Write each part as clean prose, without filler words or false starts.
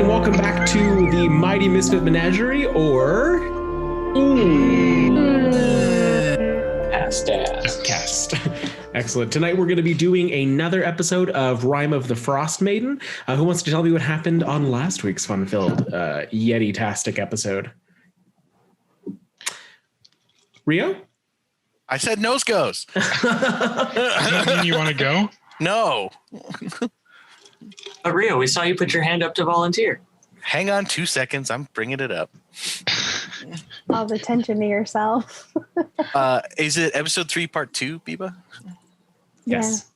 and welcome back to the Mighty Misfit Menagerie, or... Cast. Excellent. Tonight we're going to be doing another episode of Rime of the Frostmaiden. Who wants to tell me what happened on last week's fun-filled Yeti-tastic episode? Rio? I said nose goes. Does that mean you want to go? No. But Rio, we saw you put your hand up to volunteer. Hang on 2 seconds. I'm bringing it up. All the attention to yourself. Is it episode 3, part 2, Biba? Yes.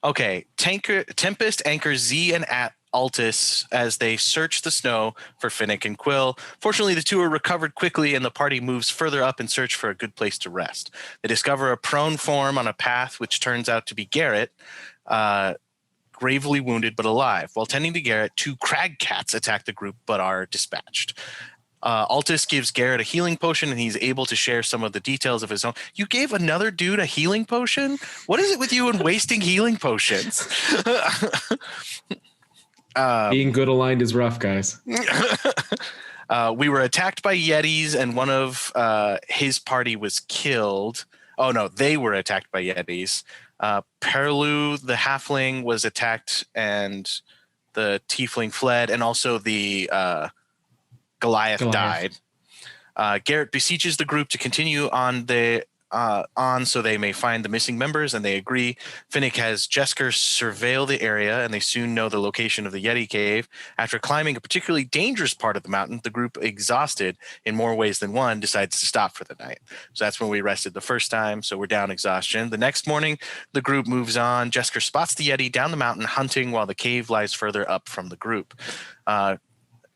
Okay. Tempest anchors Z and Altus as they search the snow for Finnick and Quill. Fortunately, the two are recovered quickly, and the party moves further up in search for a good place to rest. They discover a prone form on a path, which turns out to be Garrett, gravely wounded but alive. While tending to Garrett, 2 crag cats attack the group but are dispatched. Altus gives Garrett a healing potion, and he's able to share some of the details of his own. You gave another dude a healing potion? What is it with you and wasting healing potions? Being good aligned is rough, guys. We were attacked by Yetis, and one of his party was killed. Oh, no, they were attacked by Yetis. Perlu, the halfling, was attacked, and the tiefling fled, and also the Goliath died. Garrett beseeches the group to continue on so they may find the missing members, and they agree. Finnick has Jesker surveil the area, and they soon know the location of the Yeti cave. After climbing a particularly dangerous part of the mountain, the group, exhausted in more ways than one, decides to stop for the night. So that's when we rested the first time, so we're down exhaustion. The next morning, the group moves on. Jesker spots the Yeti down the mountain hunting, while the cave lies further up from the group.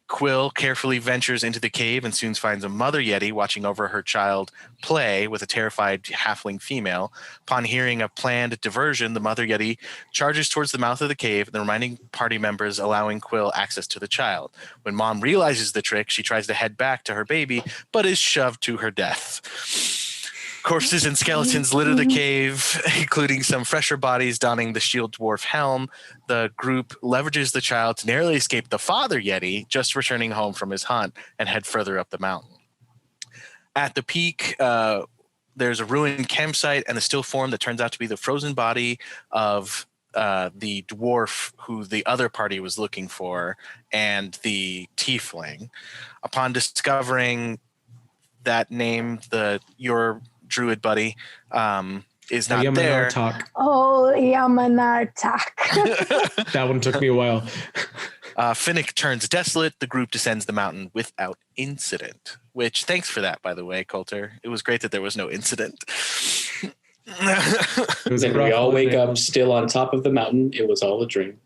Quill carefully ventures into the cave and soon finds a mother Yeti watching over her child play with a terrified halfling female. Upon hearing a planned diversion, the mother Yeti charges towards the mouth of the cave, the remaining party members allowing Quill access to the child. When Mom realizes the trick, she tries to head back to her baby, but is shoved to her death. Corpses and skeletons litter the cave, including some fresher bodies donning the shield dwarf helm. The group leverages the child to narrowly escape the father Yeti, just returning home from his hunt, and head further up the mountain. At the peak, there's a ruined campsite and a still form that turns out to be the frozen body of the dwarf who the other party was looking for, and the tiefling. Upon discovering that name, your druid buddy is not there. Oh, Yamanartak. That one took me a while. Finnick turns desolate. The group descends the mountain without incident, which, thanks for that, by the way, Coulter. It was great that there was no incident. Then we all wake up still on top of the mountain. It was all a dream.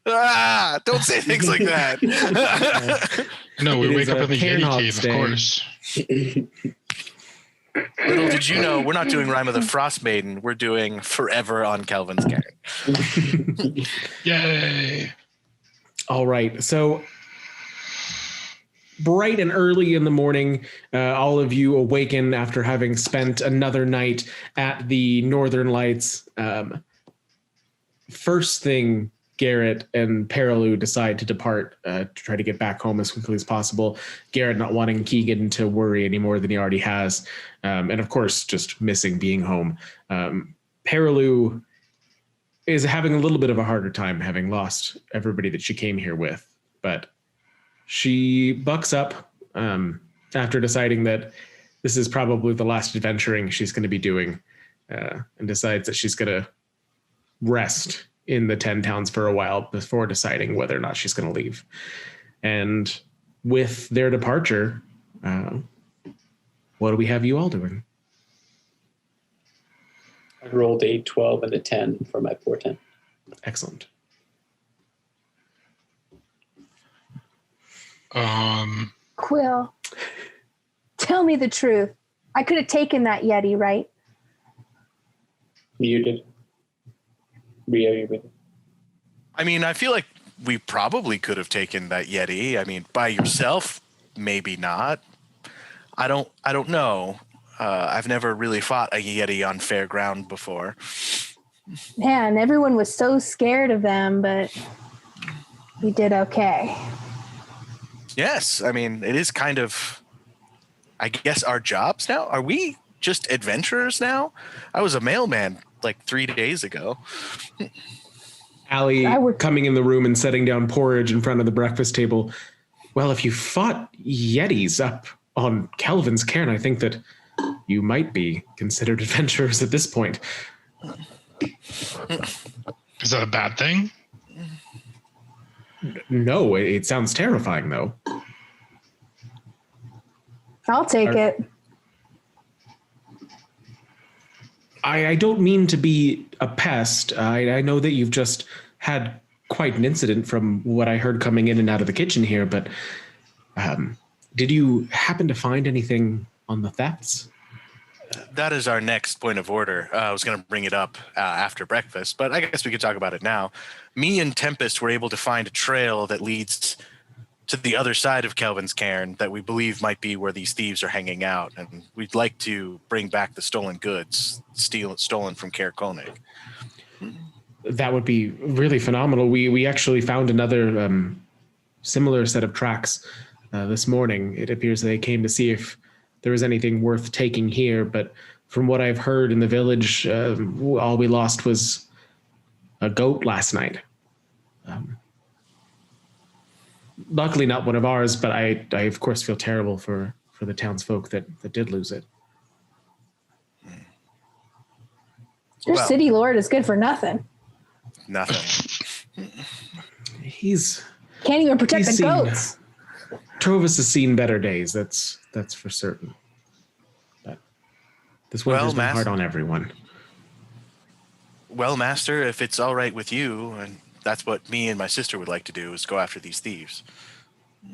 Don't say things like that. No, we wake up in the Yeti cave, of course. Little did you know, we're not doing Rime of the Frostmaiden. We're doing Forever on Kelvin's Cairn. Yay! All right, so bright and early in the morning, all of you awaken after having spent another night at the Northern Lights. First thing, Garrett and Perlu decide to depart to try to get back home as quickly as possible. Garrett not wanting Keegan to worry any more than he already has. And of course, just missing being home. Perlu is having a little bit of a harder time, having lost everybody that she came here with. But she bucks up after deciding that this is probably the last adventuring she's going to be doing, and decides that she's going to rest in the 10 towns for a while before deciding whether or not she's going to leave. And with their departure, what do we have you all doing? I rolled a 12 and a 10 for my portent. Excellent. Quill, tell me the truth. I could have taken that Yeti, right? You did. Rio, you with it? I mean, I feel like we probably could have taken that Yeti. I mean, by yourself, maybe not. I don't know. I've never really fought a Yeti on fair ground before. Man, everyone was so scared of them, but we did okay. Yes, I mean, it is kind of, I guess, our jobs now. Are we just adventurers now? I was a mailman like 3 days ago. Allie coming in the room and setting down porridge in front of the breakfast table. Well, if you fought Yetis up on Calvin's Cairn, I think that you might be considered adventurers at this point. Is that a bad thing? No, it sounds terrifying, though. I'll take it. I don't mean to be a pest. I know that you've just had quite an incident from what I heard coming in and out of the kitchen here, but did you happen to find anything on the thefts? That is our next point of order. I was going to bring it up after breakfast, but I guess we could talk about it now. Me and Tempest were able to find a trail that leads to the other side of Calvin's Cairn that we believe might be where these thieves are hanging out, and we'd like to bring back the stolen goods stolen from Caer-Konig. That would be really phenomenal. We actually found another similar set of tracks this morning. It appears they came to see if there was anything worth taking here, but from what I've heard in the village, all we lost was a goat last night. Luckily not one of ours, but I of course feel terrible for the townsfolk that did lose it. Your city lord is good for nothing. Nothing. Can't even protect the goats. Trovis has seen better days, that's for certain. But this winter's been hard on everyone. Well, Master, if it's all right with you, and that's what me and my sister would like to do, is go after these thieves.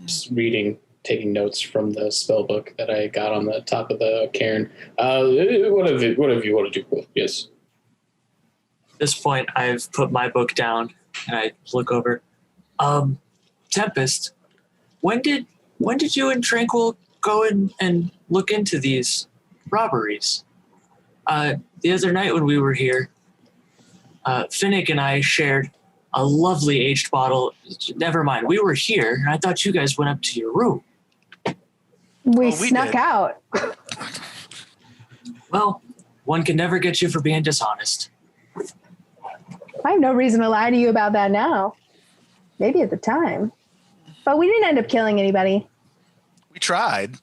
Just reading, taking notes from the spell book that I got on the top of the cairn. Whatever you want to do. Yes. At this point, I've put my book down and I look over. Tempest, when did you and Tranquil go in and look into these robberies? The other night when we were here, Finnick and I shared a lovely aged bottle. Never mind, we were here, and I thought you guys went up to your room. We snuck out. Well, one can never get you for being dishonest. I have no reason to lie to you about that now. Maybe at the time. But we didn't end up killing anybody. We tried.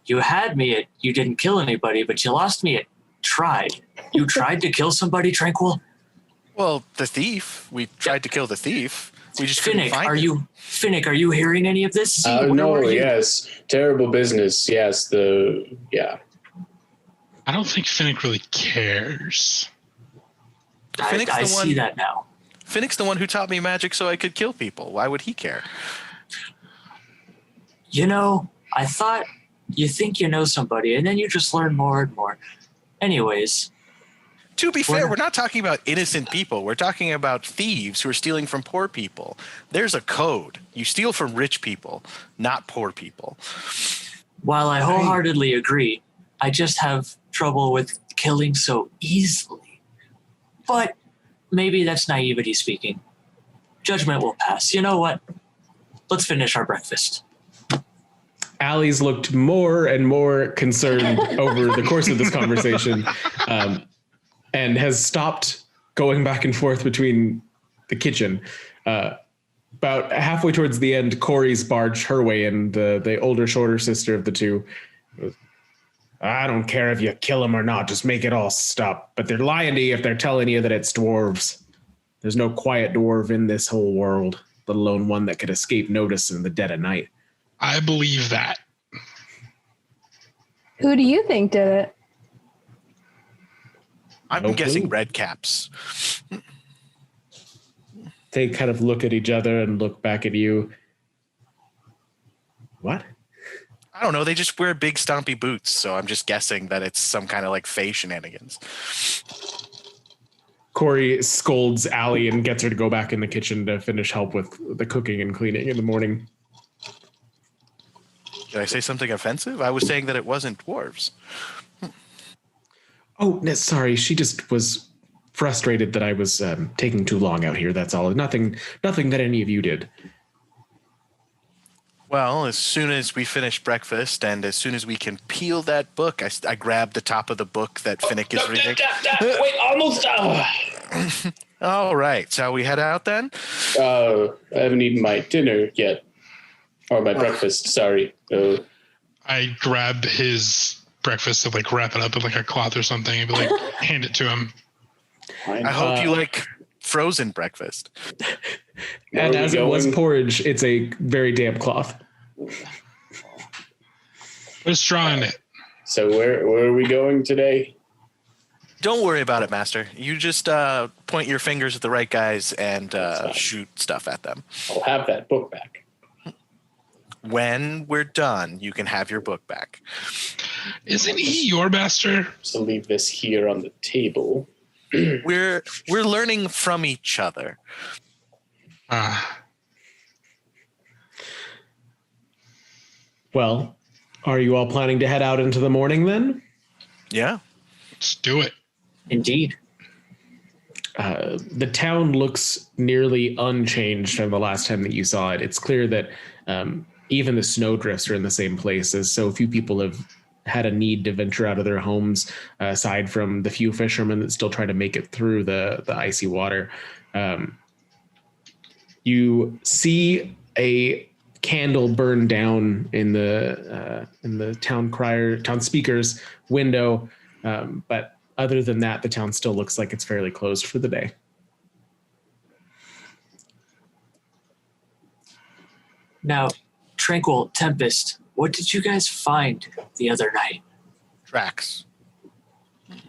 You had me at you didn't kill anybody, but you lost me at tried. You tried to kill somebody, Tranquil? Well, the thief. We tried to kill the thief. We just couldn't find him. Finnick, are you hearing any of this? No, yes. Terrible business. Yes, yeah. I don't think Finnick really cares. I see that now. Finnick's the one who taught me magic so I could kill people. Why would he care? You know, I thought you think you know somebody, and then you just learn more and more. Anyways. To be fair, we're not talking about innocent people. We're talking about thieves who are stealing from poor people. There's a code. You steal from rich people, not poor people. While I wholeheartedly agree, I just have trouble with killing so easily. But maybe that's naivety speaking. Judgment will pass. You know what? Let's finish our breakfast. Allie's looked more and more concerned over the course of this conversation, and has stopped going back and forth between the kitchen. About halfway towards the end, Corey's barged her way in, the older, shorter sister of the two. I don't care if you kill them or not, just make it all stop. But they're lying to you if they're telling you that it's dwarves. There's no quiet dwarf in this whole world, let alone one that could escape notice in the dead of night. I believe that. Who do you think did it? I'm guessing red caps. They kind of look at each other and look back at you. What? I don't know. They just wear big stompy boots, so I'm just guessing that it's some kind of like Fey shenanigans. Corey scolds Allie and gets her to go back in the kitchen to finish help with the cooking and cleaning in the morning. Did I say something offensive? I was saying that it wasn't dwarves. Oh, no, sorry. She just was frustrated that I was taking too long out here. That's all. Nothing that any of you did. Well, as soon as we finish breakfast and as soon as we can peel that book, I grab the top of the book that Finnick is reading. Wait, almost. All right, shall we head out then? I haven't eaten my dinner yet. Or my breakfast, sorry. I grab his breakfast and like wrap it up in like a cloth or something and be like, hand it to him. I hope you like frozen breakfast. And as it was porridge, it's a very damp cloth. Put straw in it. So where are we going today? Don't worry about it, Master. You just point your fingers at the right guys and shoot stuff at them. I'll have that book back. When we're done, you can have your book back. Isn't he your master? So leave this here on the table. We're learning from each other. Well, are you all planning to head out into the morning then? Yeah. Let's do it. Indeed. The town looks nearly unchanged from the last time that you saw it. It's clear that even the snowdrifts are in the same places. So few people have had a need to venture out of their homes, aside from the few fishermen that still try to make it through the icy water. You see a candle burn down in the town speaker's window, but other than that, the town still looks like it's fairly closed for the day. Now, Tranquil, Tempest, what did you guys find the other night? Tracks.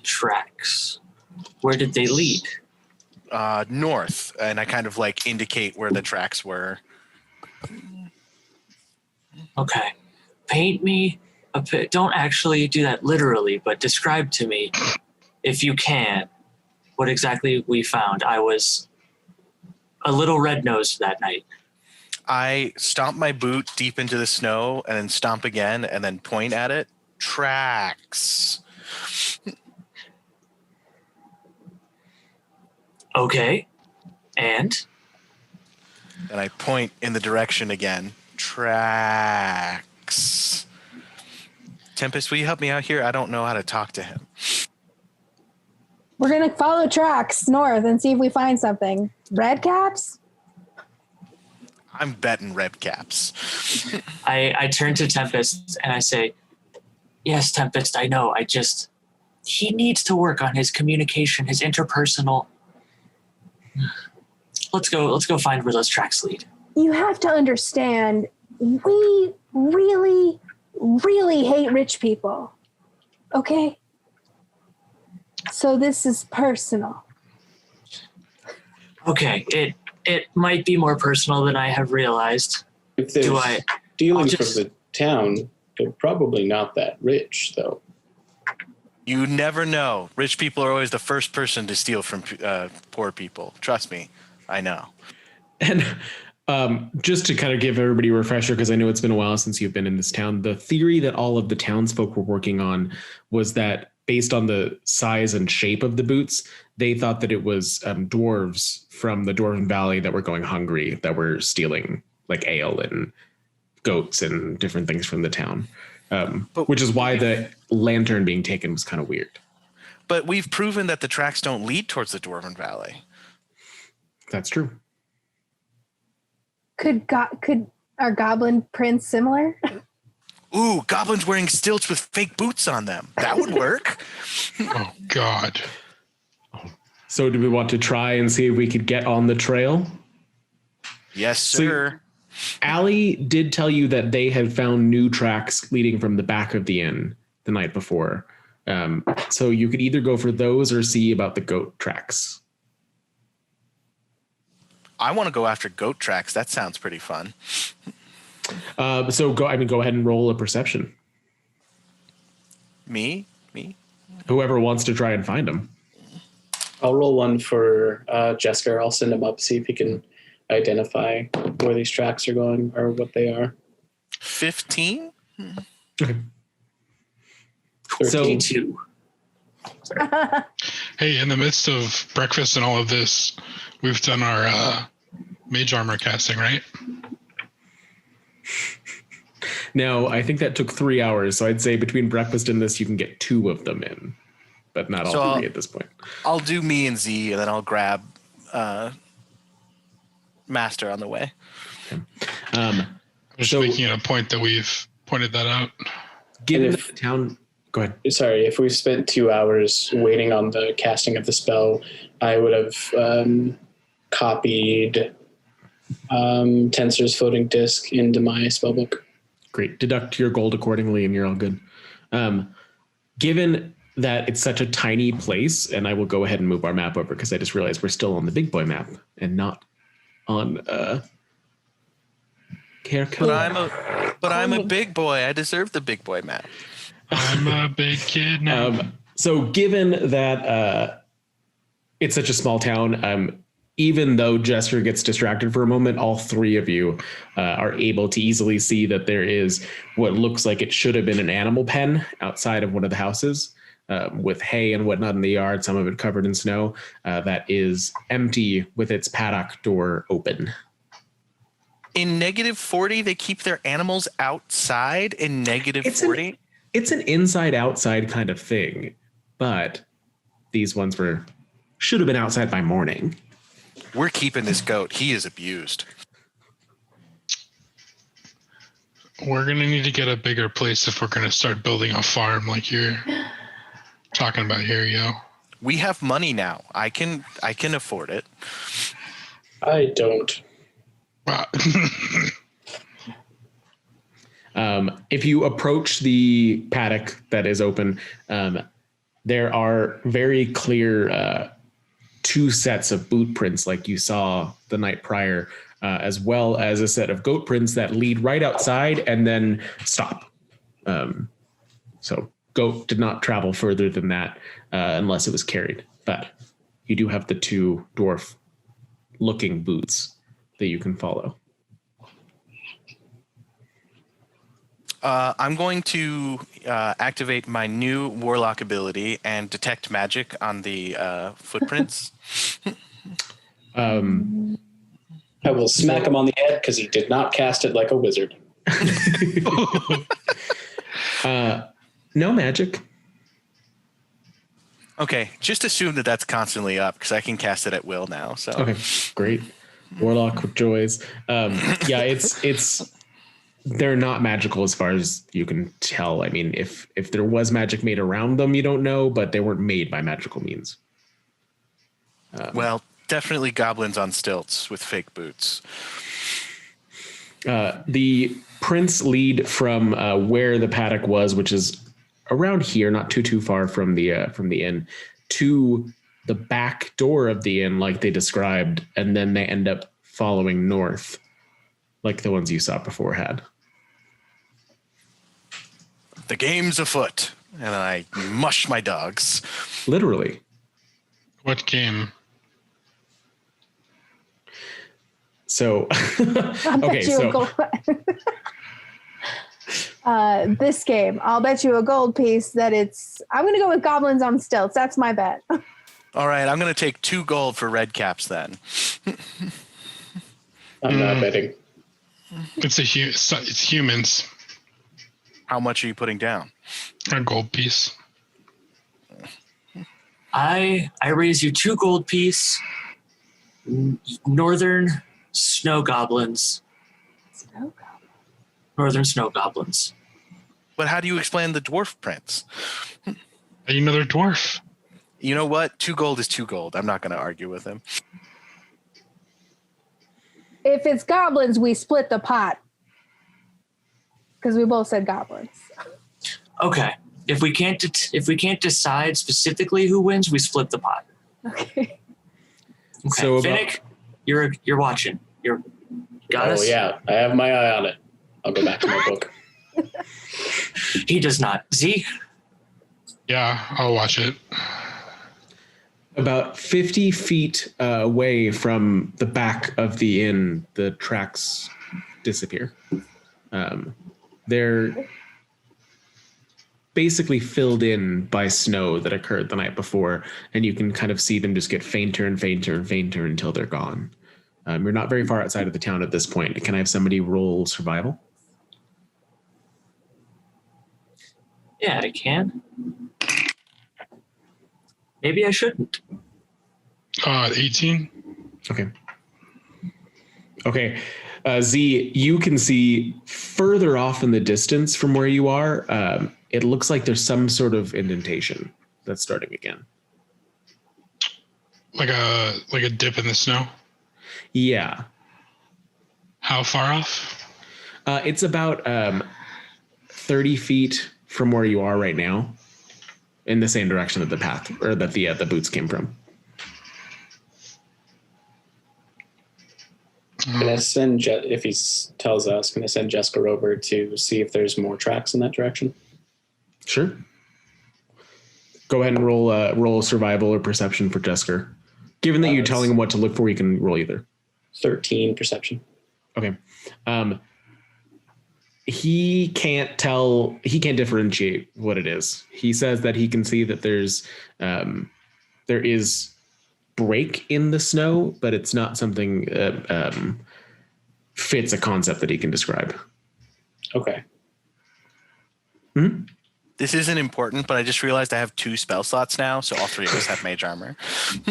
Tracks. Where did they lead? North, and I kind of like indicate where the tracks were. Okay. Paint me a bit. Don't actually do that literally, but describe to me, if you can, what exactly we found. I was a little red-nosed that night. I stomp my boot deep into the snow and then stomp again and then point at it. Tracks. Okay. And I point in the direction again. Tracks. Tempest, will you help me out here? I don't know how to talk to him. We're going to follow tracks north and see if we find something. Red caps? I'm betting red caps. I turn to Tempest and I say, yes, Tempest, I know. He needs to work on his communication, his interpersonal. Let's go find where those tracks lead. You have to understand, we really, really hate rich people. Okay? So this is personal. Okay, it might be more personal than I have realized. If there's dealings from the town, they're probably not that rich, though. You never know. Rich people are always the first person to steal from poor people. Trust me, I know. And just to kind of give everybody a refresher, because I know it's been a while since you've been in this town, the theory that all of the townsfolk were working on was that based on the size and shape of the boots, they thought that it was dwarves from the Dwarven Valley that were going hungry, that were stealing like ale and goats and different things from the town. Which is why the lantern being taken was kind of weird. But we've proven that the tracks don't lead towards the Dwarven Valley. That's true. Could our goblin prints similar? Ooh, goblins wearing stilts with fake boots on them. That would work. Oh, God. So do we want to try and see if we could get on the trail? Yes, sir. Allie did tell you that they had found new tracks leading from the back of the inn the night before. So you could either go for those or see about the goat tracks. I want to go after goat tracks. That sounds pretty fun. So go ahead and roll a perception. Me? Whoever wants to try and find them. I'll roll one for Jesker. I'll send him up, see if he can identify where these tracks are going or what they are. 15? Okay. 32. Hey, in the midst of breakfast and all of this, we've done our mage armor casting, right? Now, I think that took 3 hours, so I'd say between breakfast and this, you can get 2 of them in, but not all 3 at this point. I'll do me and Z, and then I'll grab Master on the way. Okay. I'm just making a point that we've pointed that out. Given the town... Go ahead. Sorry, if we spent 2 hours waiting on the casting of the spell, I would have copied Tensor's floating disk into my spellbook. Great. Deduct your gold accordingly, and you're all good. Given that it's such a tiny place, and I will go ahead and move our map over because I just realized we're still on the big boy map and not on Caer-Konig. But I'm a big boy. I deserve the big boy map. I'm a big kid now. So given that it's such a small town, even though Jester gets distracted for a moment, all 3 of you are able to easily see that there is what looks like it should have been an animal pen outside of one of the houses with hay and whatnot in the yard, some of it covered in snow, that is empty with its paddock door open. In -40, they keep their animals outside in -40? It's an inside-outside kind of thing, but these ones should have been outside by morning. We're keeping this goat. He is abused. We're going to need to get a bigger place if we're going to start building a farm like you're talking about here, yo. We have money now. I can afford it. I don't. Wow. If you approach the paddock that is open, there are very clear 2 sets of boot prints like you saw the night prior, as well as a set of goat prints that lead right outside and then stop. So goat did not travel further than that unless it was carried. But you do have the 2 dwarf-looking boots that you can follow. I'm going to activate my new warlock ability and detect magic on the footprints. I will smack him on the head because he did not cast it like a wizard. No magic. Okay, just assume that that's constantly up because I can cast it at will now. So Okay, great. Warlock with joys. Yeah, it's they're not magical as far as you can tell. I mean, if there was magic made around them, you don't know, but they weren't made by magical means. Well, definitely goblins on stilts with fake boots. The prints lead from where the paddock was, which is around here, not too far from the inn, to the back door of the inn, like they described, and then they end up following north, like the ones you saw before had. The game's afoot, and I mush my dogs. Literally. What game? So, I'll okay, bet you this game, I'll bet you a gold piece that I'm going to go with goblins on stilts. That's my bet. All right, I'm going to take 2 gold for red caps then. I'm not betting. It's humans. How much are you putting down? A gold piece. I raise you 2 gold piece. Northern snow goblins. Northern snow goblins. But how do you explain the dwarf prints? Another dwarf. You know what? 2 gold is 2 gold. I'm not going to argue with him. If it's goblins, we split the pot. Because we both said goblins. Okay. If we can't decide specifically who wins, we split the pot. Okay. Okay. So Finnick, you're watching. You got us? Oh yeah, I have my eye on it. I'll go back to my book. He does not. Z? Yeah, I'll watch it. About 50 feet away from the back of the inn, the tracks disappear. They're basically filled in by snow that occurred the night before, and you can kind of see them just get fainter and fainter and fainter until they're gone. You're not very far outside of the town at this point. Can I have somebody roll survival? Yeah, I can. Maybe I shouldn't. 18. Okay. Z, you can see further off in the distance from where you are. It looks like there's some sort of indentation that's starting again. Like a dip in the snow. Yeah. How far off? It's about 30 feet from where you are right now, in the same direction that the path or that the boots came from. Can I send if he tells us? Can I send Jessica over to see if there's more tracks in that direction? Sure. Go ahead and roll survival or perception for Jessica. Given that you're telling him what to look for, you can roll either. 13 perception. Okay. He can't tell. He can't differentiate what it is. He says that he can see that there is break in the snow, but it's not something that fits a concept that he can describe. Okay. Mm-hmm. This isn't important, but I just realized I have 2 spell slots now, so all 3 of us have mage armor.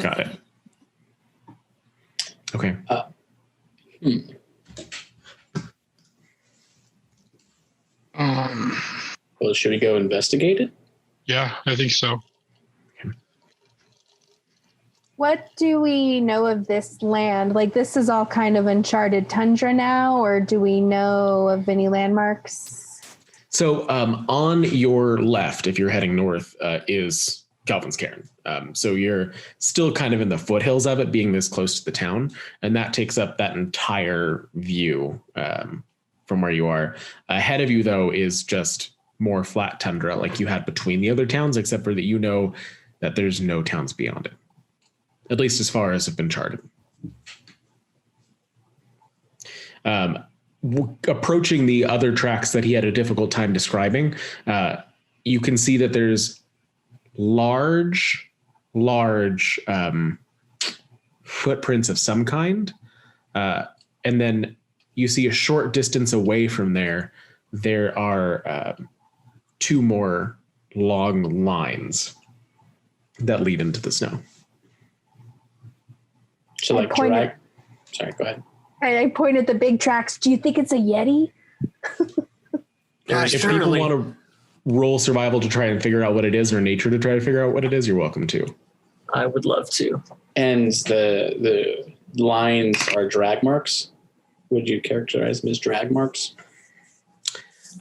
Got it. Okay. Well, should we go investigate it? Yeah, I think so. What do we know of this land? Like, this is all kind of uncharted tundra now, or do we know of any landmarks? So on your left, if you're heading north, is Calvin's Cairn. So you're still kind of in the foothills of it, being this close to the town, and that takes up that entire view from where you are. Ahead of you, though, is just more flat tundra like you had between the other towns, except for that you know that there's no towns beyond it, at least as far as have been charted. Approaching the other tracks that he had a difficult time describing, you can see that there's large footprints of some kind. And then you see a short distance away from there are 2 more long lines that lead into the snow. So like drag. Sorry, go ahead. I point at the big tracks. Do you think it's a Yeti? If people want to roll survival to try and figure out what it is, or nature to try to figure out what it is, you're welcome to. I would love to. And the lines are drag marks. Would you characterize them as drag marks?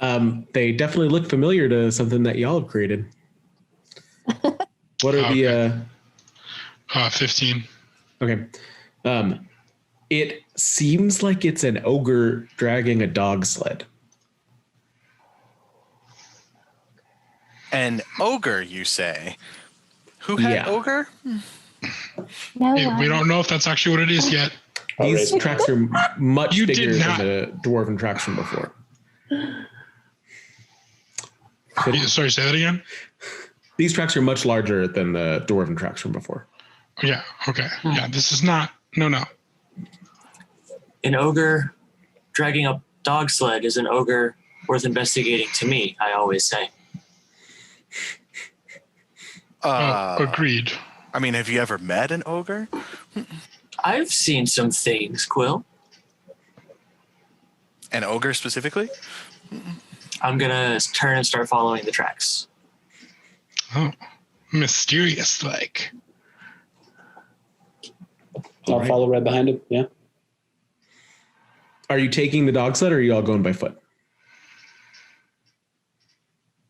They definitely look familiar to something that y'all have created. What are the 15. Okay. It seems like it's an ogre dragging a dog sled. An ogre, you say? Who had ogre? No, We don't know if that's actually what it is yet. These tracks are much bigger than the dwarven tracks from before. Sorry, say that again? These tracks are much larger than the dwarven tracks from before. Yeah, okay. Yeah, this is not... No. An ogre dragging a dog sled is an ogre worth investigating to me, I always say. Agreed. I mean, have you ever met an ogre? I've seen some things, Quill. An ogre specifically? I'm going to turn and start following the tracks. Oh, mysterious like. I'll follow right behind him, yeah. Are you taking the dog sled, or are you all going by foot?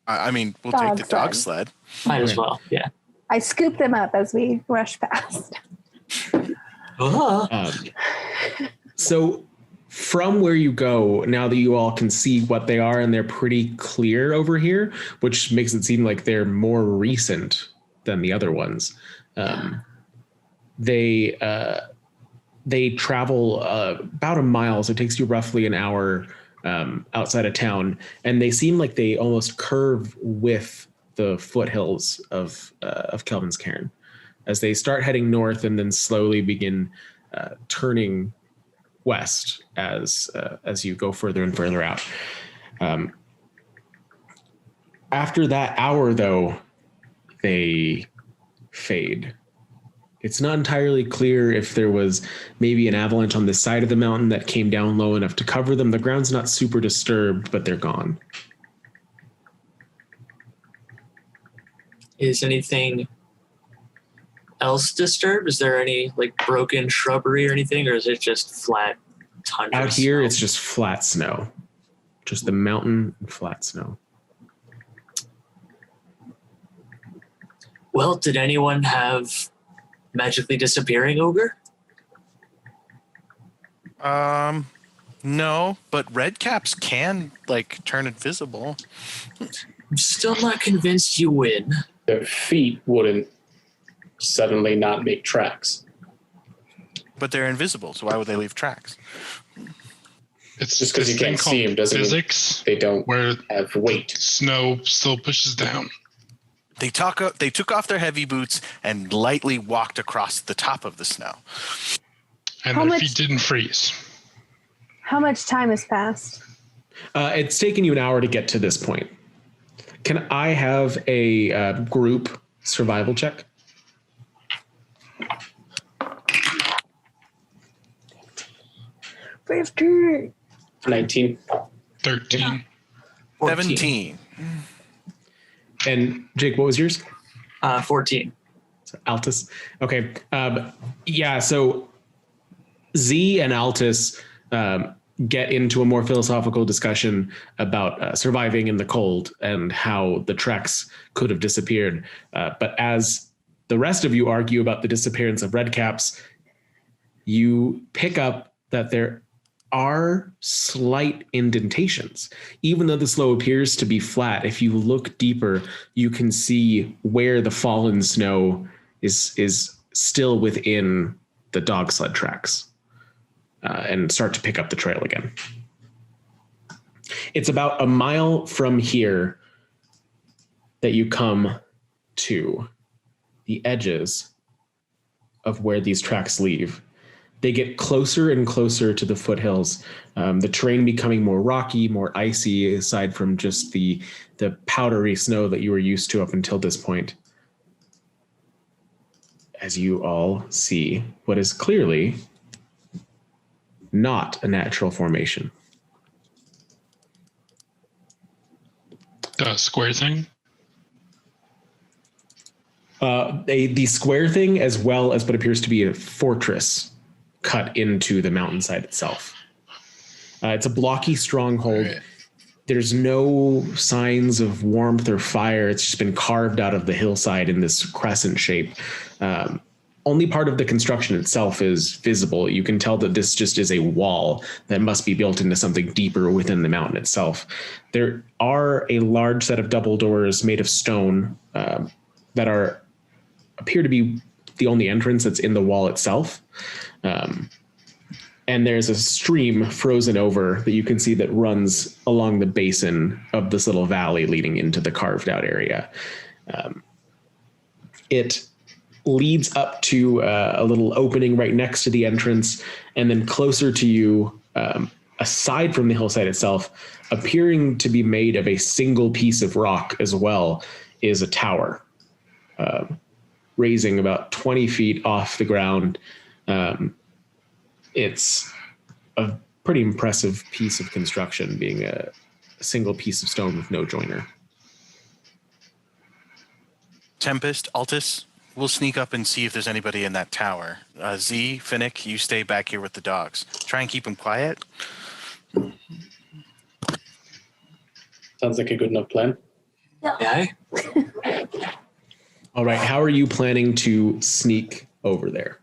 I mean, we'll take the dog sled. Might as well, yeah. I scoop them up as we rush past. So from where you go, now that you all can see what they are, and they're pretty clear over here, which makes it seem like they're more recent than the other ones. They travel about a mile, so it takes you roughly an hour outside of town, and they seem like they almost curve with the foothills of Kelvin's Cairn as they start heading north and then slowly begin turning west as you go further and further out. After that hour, though, they fade. It's not entirely clear if there was maybe an avalanche on this side of the mountain that came down low enough to cover them. The ground's not super disturbed, but they're gone. Is anything else disturbed? Is there any like broken shrubbery or anything, or is it just flat tundra? Out here, snow? it's just flat snow. Just the mountain and flat snow. Well, did anyone have magically disappearing ogre? No, but red caps can like turn invisible. I'm still not convinced you win. Their feet wouldn't suddenly not make tracks. But they're invisible, so why would they leave tracks? It's Just because this you thing can't see called them doesn't mean physics, they don't where have weight. snow still pushes down. They took off their heavy boots and lightly walked across the top of the snow. And How their much- feet didn't freeze. How much time has passed? It's taken you an hour to get to this point. Can I have a group survival check? $15. 19. 13. 14. 17. And Jake, what was yours? 14. Altus. Okay. Yeah. So Z and Altus get into a more philosophical discussion about surviving in the cold and how the tracks could have disappeared. But as the rest of you argue about the disappearance of redcaps, you pick up that there are slight indentations. Even though the slope appears to be flat, if you look deeper, you can see where the fallen snow is still within the dog sled tracks, and start to pick up the trail again. It's about a mile from here that you come to the edges of where these tracks leave. They get closer and closer to the foothills, the terrain becoming more rocky, more icy, aside from just the powdery snow that you were used to up until this point. As you all see what is clearly not a natural formation. The square thing? The square thing, as well as what appears to be a fortress cut into the mountainside itself. It's a blocky stronghold. Right. There's no signs of warmth or fire. It's just been carved out of the hillside in this crescent shape. Only part of the construction itself is visible. You can tell that this just is a wall that must be built into something deeper within the mountain itself. There are a large set of double doors made of stone that appear to be the only entrance that's in the wall itself. And there's a stream frozen over that you can see that runs along the basin of this little valley leading into the carved out area. It leads up to a little opening right next to the entrance, and then closer to you, aside from the hillside itself, appearing to be made of a single piece of rock as well, is a tower, raising about 20 feet off the ground. It's a pretty impressive piece of construction, being a single piece of stone with no joiner. Tempest, Altus, we'll sneak up and see if there's anybody in that tower. Z, Finnick, you stay back here with the dogs. Try and keep them quiet. Sounds like a good enough plan. Yeah. All right, how are you planning to sneak over there?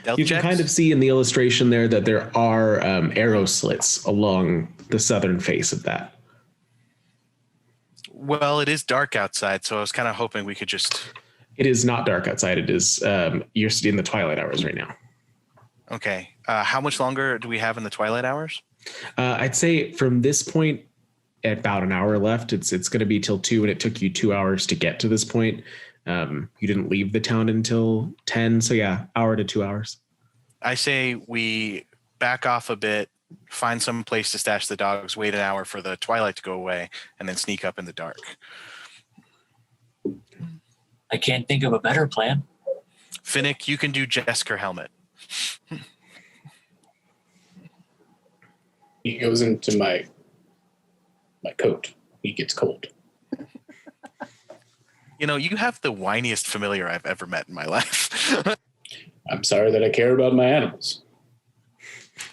Stealth You can checks? kind of see in the illustration there that there are arrow slits along the southern face of that. Well, it is dark outside, so I was kind of hoping we could just... It is not dark outside. It is, you're in the twilight hours right now. Okay. How much longer do we have in the twilight hours? I'd say from this point, about an hour left. It's going to be till 2, and it took you 2 hours to get to this point. You didn't leave the town until 10. So yeah, hour to 2 hours. I say we back off a bit, find some place to stash the dogs, wait an hour for the twilight to go away, and then sneak up in the dark. I can't think of a better plan. Finnick, you can do Jesker helmet. He goes into my coat. He gets cold. You know, you have the whiniest familiar I've ever met in my life. I'm sorry that I care about my animals.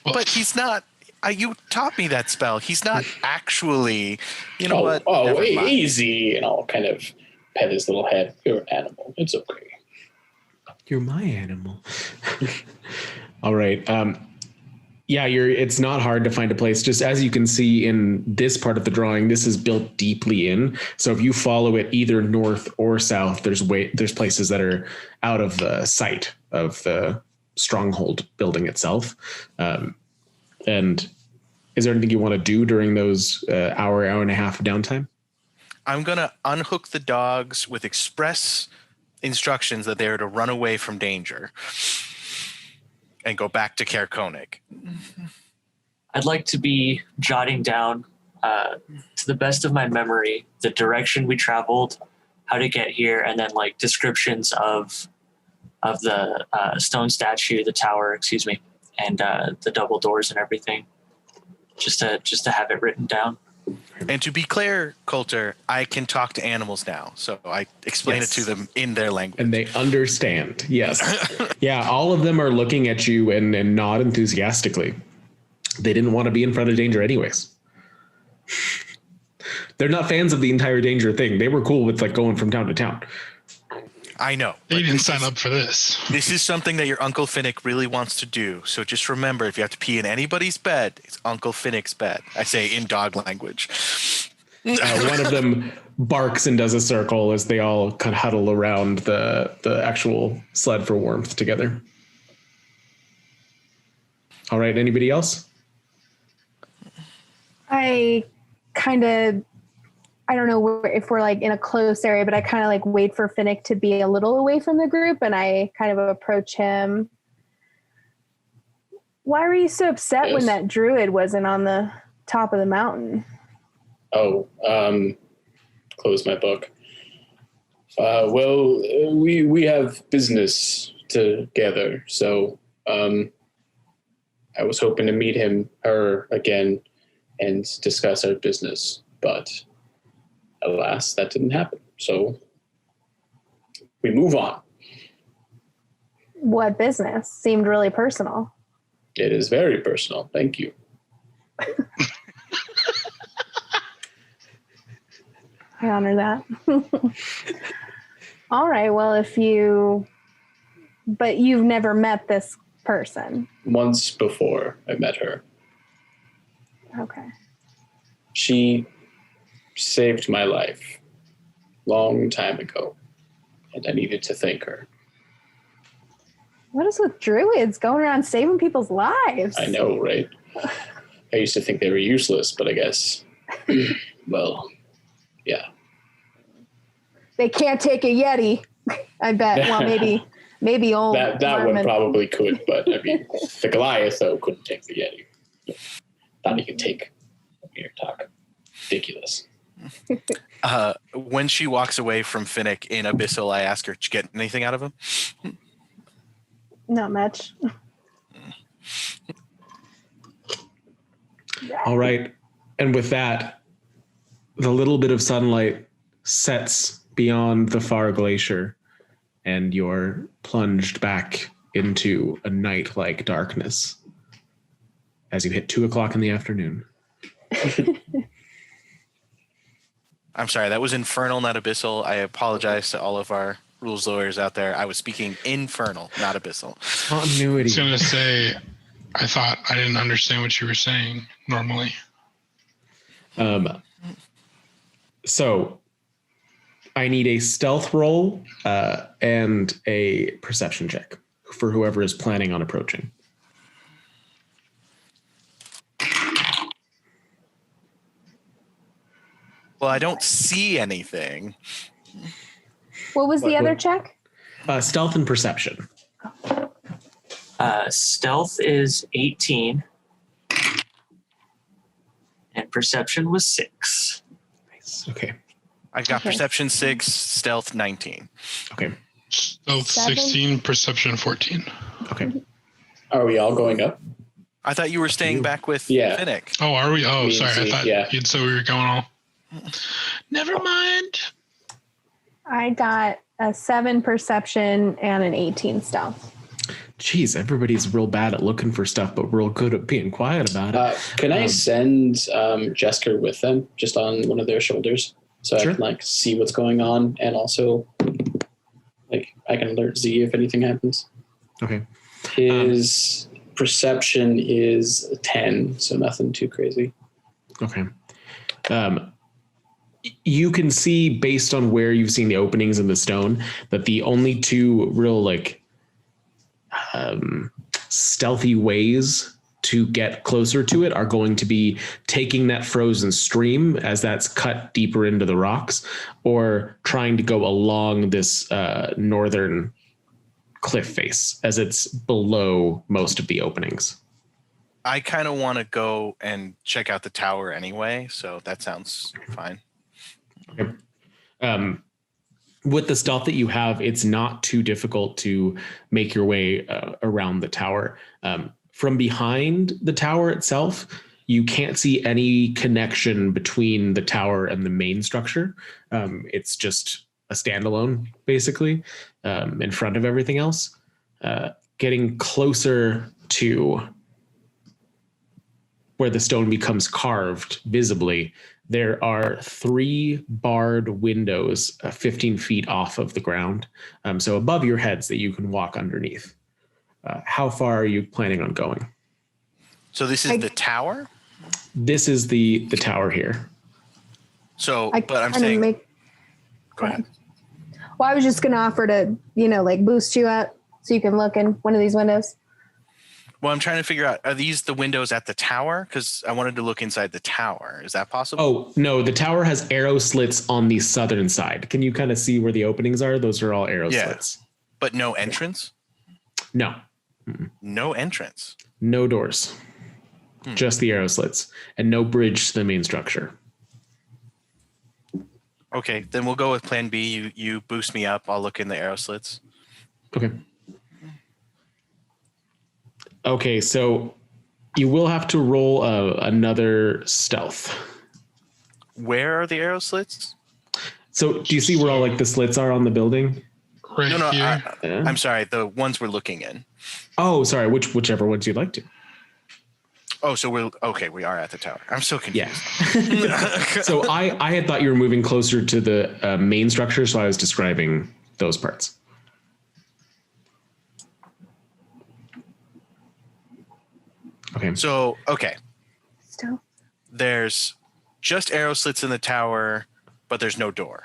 But he's not. You taught me that spell. He's not actually. You know what? Oh, Never mind. easy. And I'll kind of pet his little head. You're an animal. It's okay. You're my animal. All right. Yeah, it's not hard to find a place. Just as you can see in this part of the drawing, this is built deeply in. So if you follow it either north or south, there's places that are out of the sight of the stronghold building itself. And is there anything you want to do during those hour and a half of downtime? I'm going to unhook the dogs with express instructions that they are to run away from danger and go back to Caer-Konig. I'd like to be jotting down, to the best of my memory, the direction we traveled, how to get here, and then like descriptions of the stone statue, the tower, excuse me, and the double doors and everything, just to have it written down. And to be clear, Coulter, I can talk to animals now, so I explain it to them in their language. And they understand, yes. Yeah, all of them are looking at you and nod enthusiastically. They didn't want to be in front of danger anyways. They're not fans of the entire danger thing. They were cool with like going from town to town. I know. They didn't sign up for this. This is something that your Uncle Finnick really wants to do. So just remember, if you have to pee in anybody's bed, it's Uncle Finnick's bed. I say in dog language. One of them barks and does a circle as they all kind of huddle around the actual sled for warmth together. All right, anybody else? I don't know if we're like in a close area, but I kind of like wait for Finnick to be a little away from the group, and I kind of approach him. Why were you so upset when that druid wasn't on the top of the mountain? Close my book. Well, we have business together, so I was hoping to meet her again and discuss our business, but alas, that didn't happen. So we move on. What business? Seemed really personal. It is very personal. Thank you. I honor that. All right. Well, but you've never met this person. Once before I met her. Okay. She saved my life long time ago, and I needed to thank her. What is with druids going around saving people's lives? I know, right? I used to think they were useless, but I guess, well, yeah. They can't take a Yeti, I bet. Well, maybe old. That one probably could, but I mean, the Goliath, though, couldn't take the Yeti. Thought he could take your talk. Ridiculous. When she walks away from Finnick in Abyssal, I ask her, did you get anything out of him? Not much. All right. And with that, the little bit of sunlight sets beyond the far glacier, and you're plunged back into a night-like darkness as you hit 2:00 in the afternoon. I'm sorry, that was infernal, not abyssal. I apologize to all of our rules lawyers out there. I was speaking infernal, not abyssal. Continuity. I was going to say, I thought I didn't understand what you were saying normally. So I need a stealth roll and a perception check for whoever is planning on approaching. Well, I don't see anything. What was the other check? Stealth and perception. Stealth is 18. perception was 6. Nice. Okay. I got Okay. perception 6, stealth 19. Okay. Stealth 7. 16, perception 14. Okay. Are we all going up? I thought you were staying back with Yeah. Finnick. Oh, are we? Oh, Me and sorry. I Z, thought yeah. you'd said we were going all. Never mind. I got a 7 perception and an 18 stealth. Jeez, everybody's real bad at looking for stuff, but real good at being quiet about it. Can I send Jesker with them, just on one of their shoulders, so Sure. I can like see what's going on, and also like I can alert Z if anything happens. Okay. His perception is 10, so nothing too crazy. Okay. You can see, based on where you've seen the openings in the stone, that the only two real like stealthy ways to get closer to it are going to be taking that frozen stream as that's cut deeper into the rocks, or trying to go along this northern cliff face as it's below most of the openings. I kind of want to go and check out the tower anyway, so that sounds fine. Okay. With the stealth that you have, it's not too difficult to make your way around the tower. From behind the tower itself, you can't see any connection between the tower and the main structure. It's just a standalone, basically, in front of everything else. Getting closer to where the stone becomes carved visibly, there are 3 barred windows 15 feet off of the ground, so above your heads that you can walk underneath. How far are you planning on going? So this is the tower? This is the tower here. So, I but I'm kinda saying... make- Go ahead. Well, I was just going to offer to, like boost you up so you can look in one of these windows. Well, I'm trying to figure out, are these the windows at the tower? Because I wanted to look inside the tower. Is that possible? Oh, no, the tower has arrow slits on the southern side. Can you kind of see where the openings are? Those are all arrow slits. But no entrance? No, No entrance. no doors, just the arrow slits, and no bridge to the main structure. Okay, then we'll go with plan B. You boost me up. I'll look in the arrow slits. Okay. Okay, so you will have to roll another stealth. Where are the arrow slits? So do you see where all like the slits are on the building? Right No, here. Yeah. I'm sorry. The ones we're looking in. Oh, sorry. Whichever ones you'd like to. Oh, so we are at the tower. I'm so confused. Yeah. So I had thought you were moving closer to the main structure, so I was describing those parts. Okay. So, okay. Still. There's just arrow slits in the tower, but there's no door.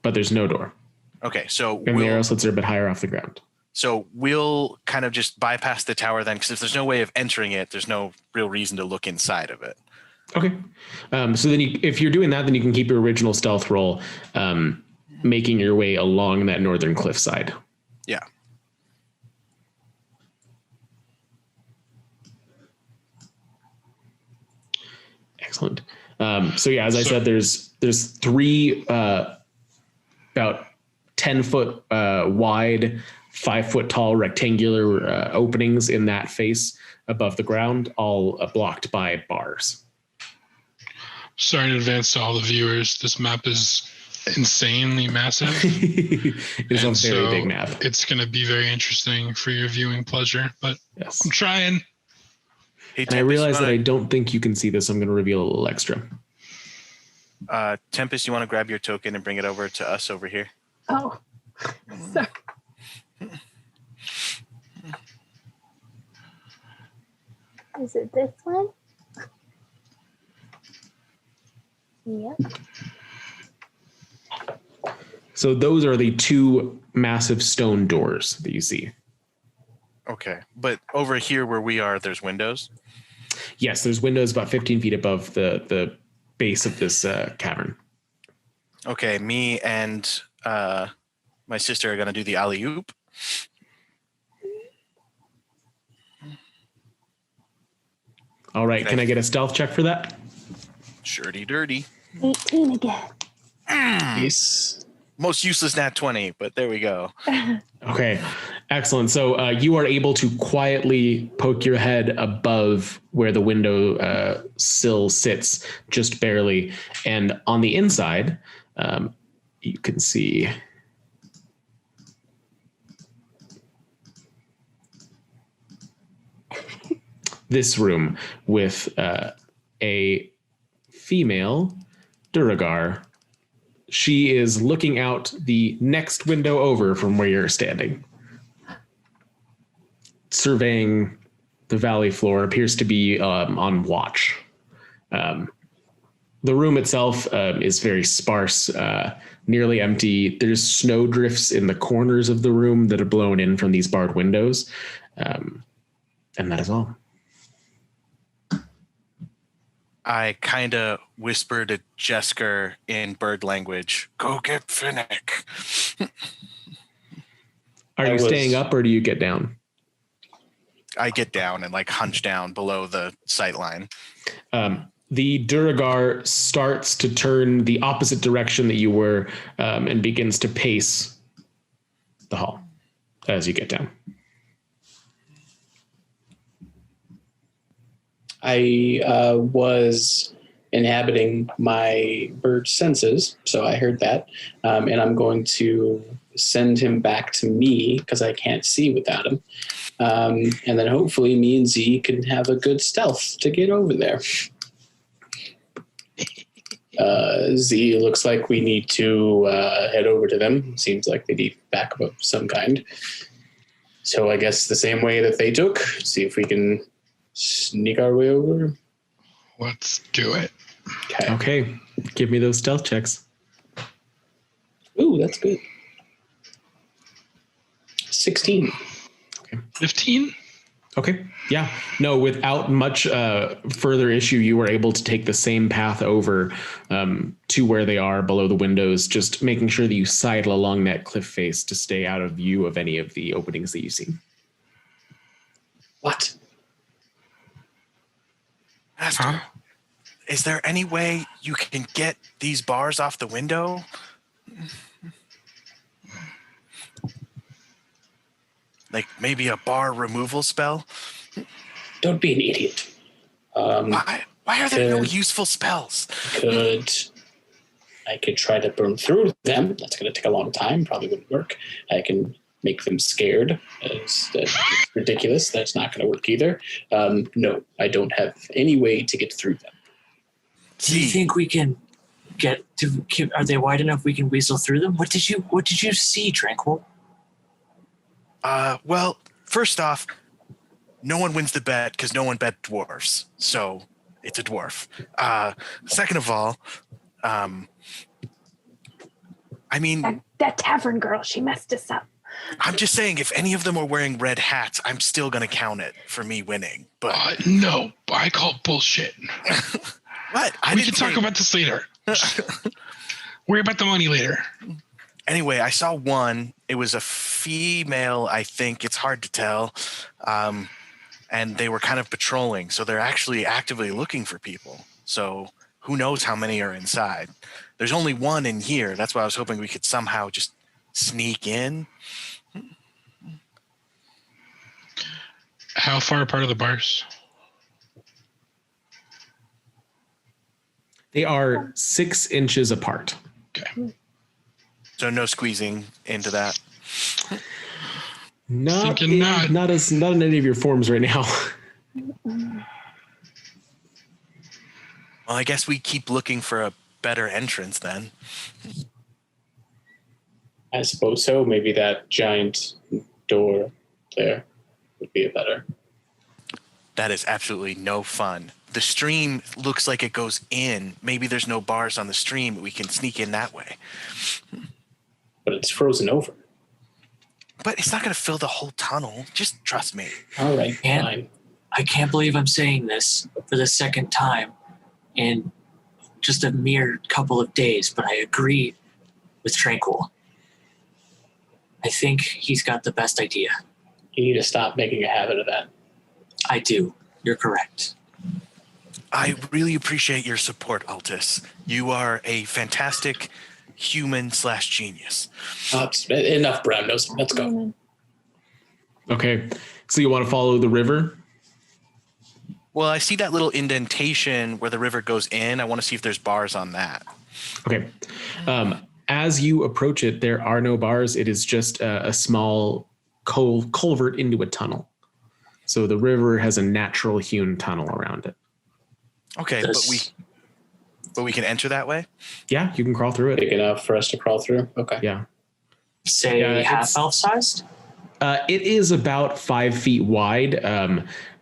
But there's no door. Okay, so And the arrow slits are a bit higher off the ground. So we'll kind of just bypass the tower then, because if there's no way of entering it, there's no real reason to look inside of it. Okay. So then if you're doing that, then you can keep your original stealth roll, making your way along that northern cliff side. Yeah. Excellent. So yeah, as I said, there's 3 about 10-foot wide, 5-foot tall rectangular openings in that face above the ground, all blocked by bars. Sorry in advance to all the viewers. This map is insanely massive. It's a And very so big map. It's going to be very interesting for your viewing pleasure, but Yes. I'm trying. Hey, And I Tempest, realize you that I wanna- don't think you can see this. I'm going to reveal a little extra. Tempest, you want to grab your token and bring it over to us over here? Oh, sorry. Is it this one? Yep. So those are the 2 massive stone doors that you see. Okay. But over here where we are, there's windows? Yes, there's windows about 15 feet above the base of this cavern. Okay, me and my sister are going to do the alley-oop. All right, Okay. can I get a stealth check for that? Shirty dirty. 18 again. Nice. Most useless nat 20, but there we go. Okay, excellent. So you are able to quietly poke your head above where the window sill sits, just barely. And on the inside, you can see this room with a female Duragar. She is looking out the next window over from where you're standing, surveying the valley floor, appears to be on watch. The room itself is very sparse, nearly empty. There's snow drifts in the corners of the room that are blown in from these barred windows. And that is all. I kind of whispered to Jesker in bird language, "Go get Finnick." Are you staying up or do you get down? I get down and like hunch down below the sight line. The Duragar starts to turn the opposite direction that you were and begins to pace the hall as you get down. I was inhabiting my bird senses, so I heard that. And I'm going to send him back to me because I can't see without him. And then hopefully me and Z can have a good stealth to get over there. Z, looks like we need to head over to them. Seems like they need backup of some kind. So I guess the same way that they took, see if we can sneak our way over. Let's do it. Okay. Give me those stealth checks. Ooh, that's good. 16. Okay. 15? Okay. Yeah. No, without much further issue, you were able to take the same path over to where they are below the windows, just making sure that you sidle along that cliff face to stay out of view of any of the openings that you see. What? Master, is there any way you can get these bars off the window? Like maybe a bar removal spell? Don't be an idiot. Why are there no useful spells? I could try to burn through them. That's going to take a long time. Probably wouldn't work. I can make them scared. That's ridiculous. That's not going to work either. No, I don't have any way to get through them. Do you think we can get to? Are they wide enough we can weasel through them? What did you see, Tranquil? Well, first off, no one wins the bet because no one bet dwarves. So it's a dwarf. Second of all, I mean... That tavern girl, she messed us up. I'm just saying, if any of them are wearing red hats, I'm still going to count it for me winning. But no, I call bullshit. What? We can talk about this later. Worry about the money later. Anyway, I saw one. It was a female, I think. It's hard to tell. And they were kind of patrolling. So they're actually actively looking for people. So who knows how many are inside. There's only one in here. That's why I was hoping we could somehow just sneak in. How far apart are the bars? They are 6 inches apart. Okay. So no squeezing into that. Not in any of your forms right now. Well, I guess we keep looking for a better entrance then. I suppose so. Maybe that giant door there would be a better. That is absolutely no fun. The stream looks like it goes in. Maybe there's no bars on the stream. We can sneak in that way. But it's frozen over. But it's not going to fill the whole tunnel. Just trust me. All right, fine. I can't believe I'm saying this for the second time in just a mere couple of days, but I agree with Tranquil. I think he's got the best idea. You need to stop making a habit of that. I do. You're correct. I really appreciate your support, Altus. You are a fantastic human/genius. Enough brown nose. Let's go. Okay, so you want to follow the river? Well, I see that little indentation where the river goes in. I want to see if there's bars on that. Okay. As you approach it, there are no bars. It is just a small culvert into a tunnel. So the river has a natural hewn tunnel around it. Okay, but we can enter that way? Yeah, you can crawl through it. Big enough for us to crawl through? Okay. Yeah. Say half elf sized? It is about 5 feet wide,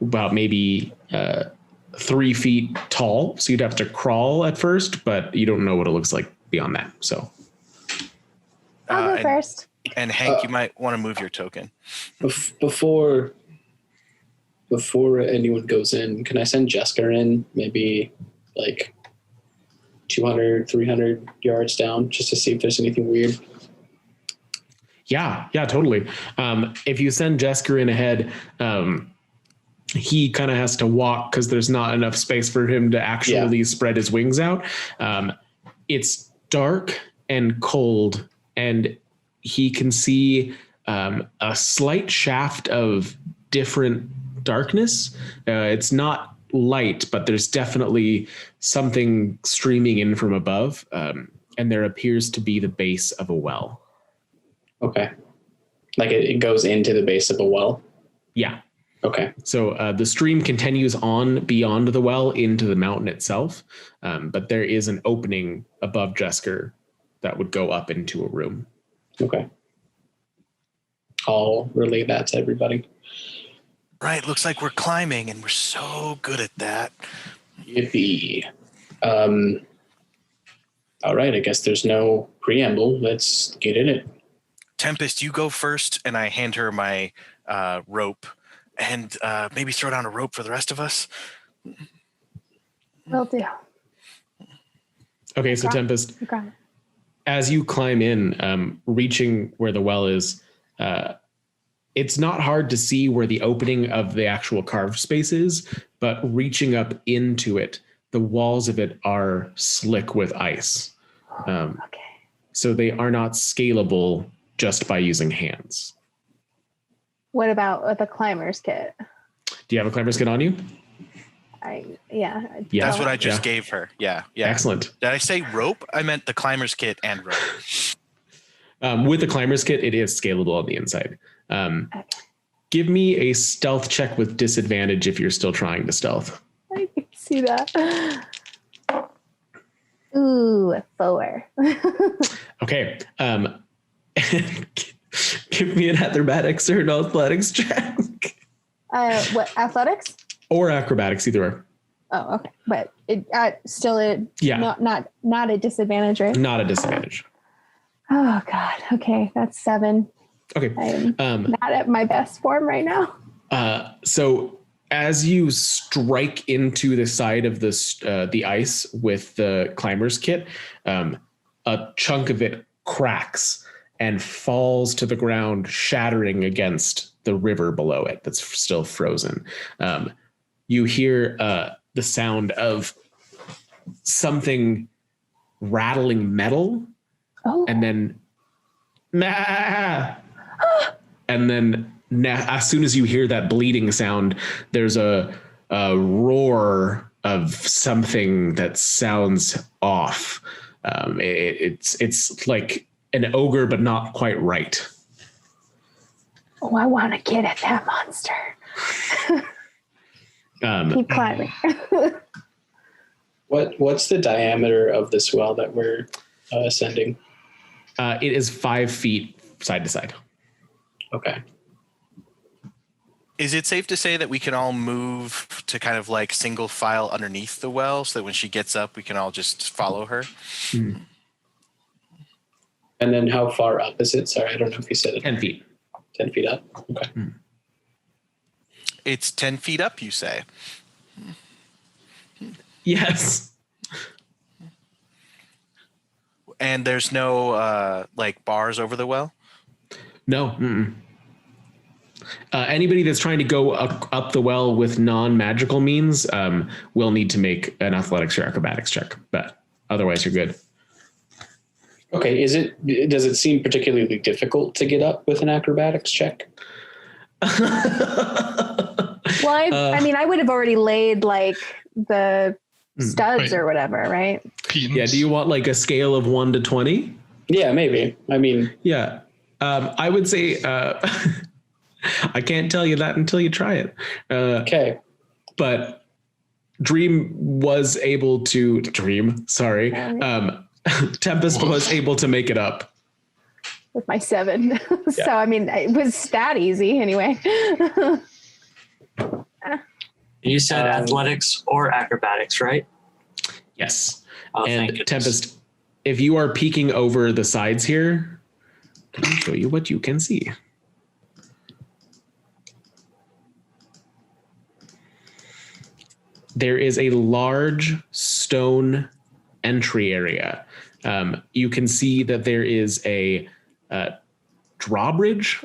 about maybe 3 feet tall. So you'd have to crawl at first, but you don't know what it looks like beyond that. So I'll go first. And Hank, you might want to move your token. Before anyone goes in, can I send Jessica in maybe like 200, 300 yards down just to see if there's anything weird? Yeah, totally. If you send Jesker in ahead, he kind of has to walk because there's not enough space for him to actually spread his wings out. It's dark and cold, and he can see a slight shaft of different darkness. It's not light, but there's definitely something streaming in from above, and there appears to be the base of a well. Okay. Like it goes into the base of a well? Yeah. Okay. So the stream continues on beyond the well into the mountain itself, but there is an opening above Jesker that would go up into a room. Okay. I'll relay that to everybody. Right, looks like we're climbing, and we're so good at that. Yippee. All right, I guess there's no preamble. Let's get in it. Tempest, you go first, and I hand her my rope, and maybe throw down a rope for the rest of us. Will do. Okay, so Tempest, as you climb in, reaching where the well is, it's not hard to see where the opening of the actual carved space is, but reaching up into it, the walls of it are slick with ice. So they are not scalable just by using hands. What about with a climber's kit? Do you have a climber's kit on you? Yeah. That's what I just gave her. Yeah. Excellent. Did I say rope? I meant the climber's kit and rope. With the climber's kit, it is scalable on the inside. Give me a stealth check with disadvantage if you're still trying to stealth. I can see that. Ooh, 4. Okay. Give me an acrobatics or an athletics check. What, athletics? Or acrobatics, either or. Oh, okay. But it still not a disadvantage, right? Not a disadvantage. Oh God. Okay, that's 7. Okay. I'm not at my best form right now. So as you strike into the side of this the ice with the climber's kit, a chunk of it cracks and falls to the ground, shattering against the river below it that's still frozen. You hear the sound of something rattling metal, and then and then as soon as you hear that bleeding sound, there's a roar of something that sounds off. It's like an ogre, but not quite right. Oh, I want to get at that monster. Keep climbing. What's the diameter of this well that we're ascending? It is 5 feet side to side. Okay. Is it safe to say that we can all move to kind of like single file underneath the well so that when she gets up, we can all just follow her? Mm. And then how far up is it? Sorry, I don't know if you said it. 10 feet. 10 feet up? Okay. Mm. It's 10 feet up, you say? Yes. And there's no like bars over the well? No. Mm-mm. Anybody that's trying to go up the well with non-magical means will need to make an athletics or acrobatics check, but otherwise you're good. Okay, does it seem particularly difficult to get up with an acrobatics check? Well, I mean, I would have already laid like the studs Right. or whatever, right? Petons. Yeah, do you want like a scale of 1 to 20? Yeah, maybe. I mean, Yeah. I would say I can't tell you that until you try it. okay. But Tempest was able to make it up. With my 7. Yeah. So, I mean, it was stat easy anyway. You said athletics or acrobatics, right? Yes. Oh, thank And goodness. Tempest, if you are peeking over the sides here, let me show you what you can see. There is a large stone entry area. You can see that there is a drawbridge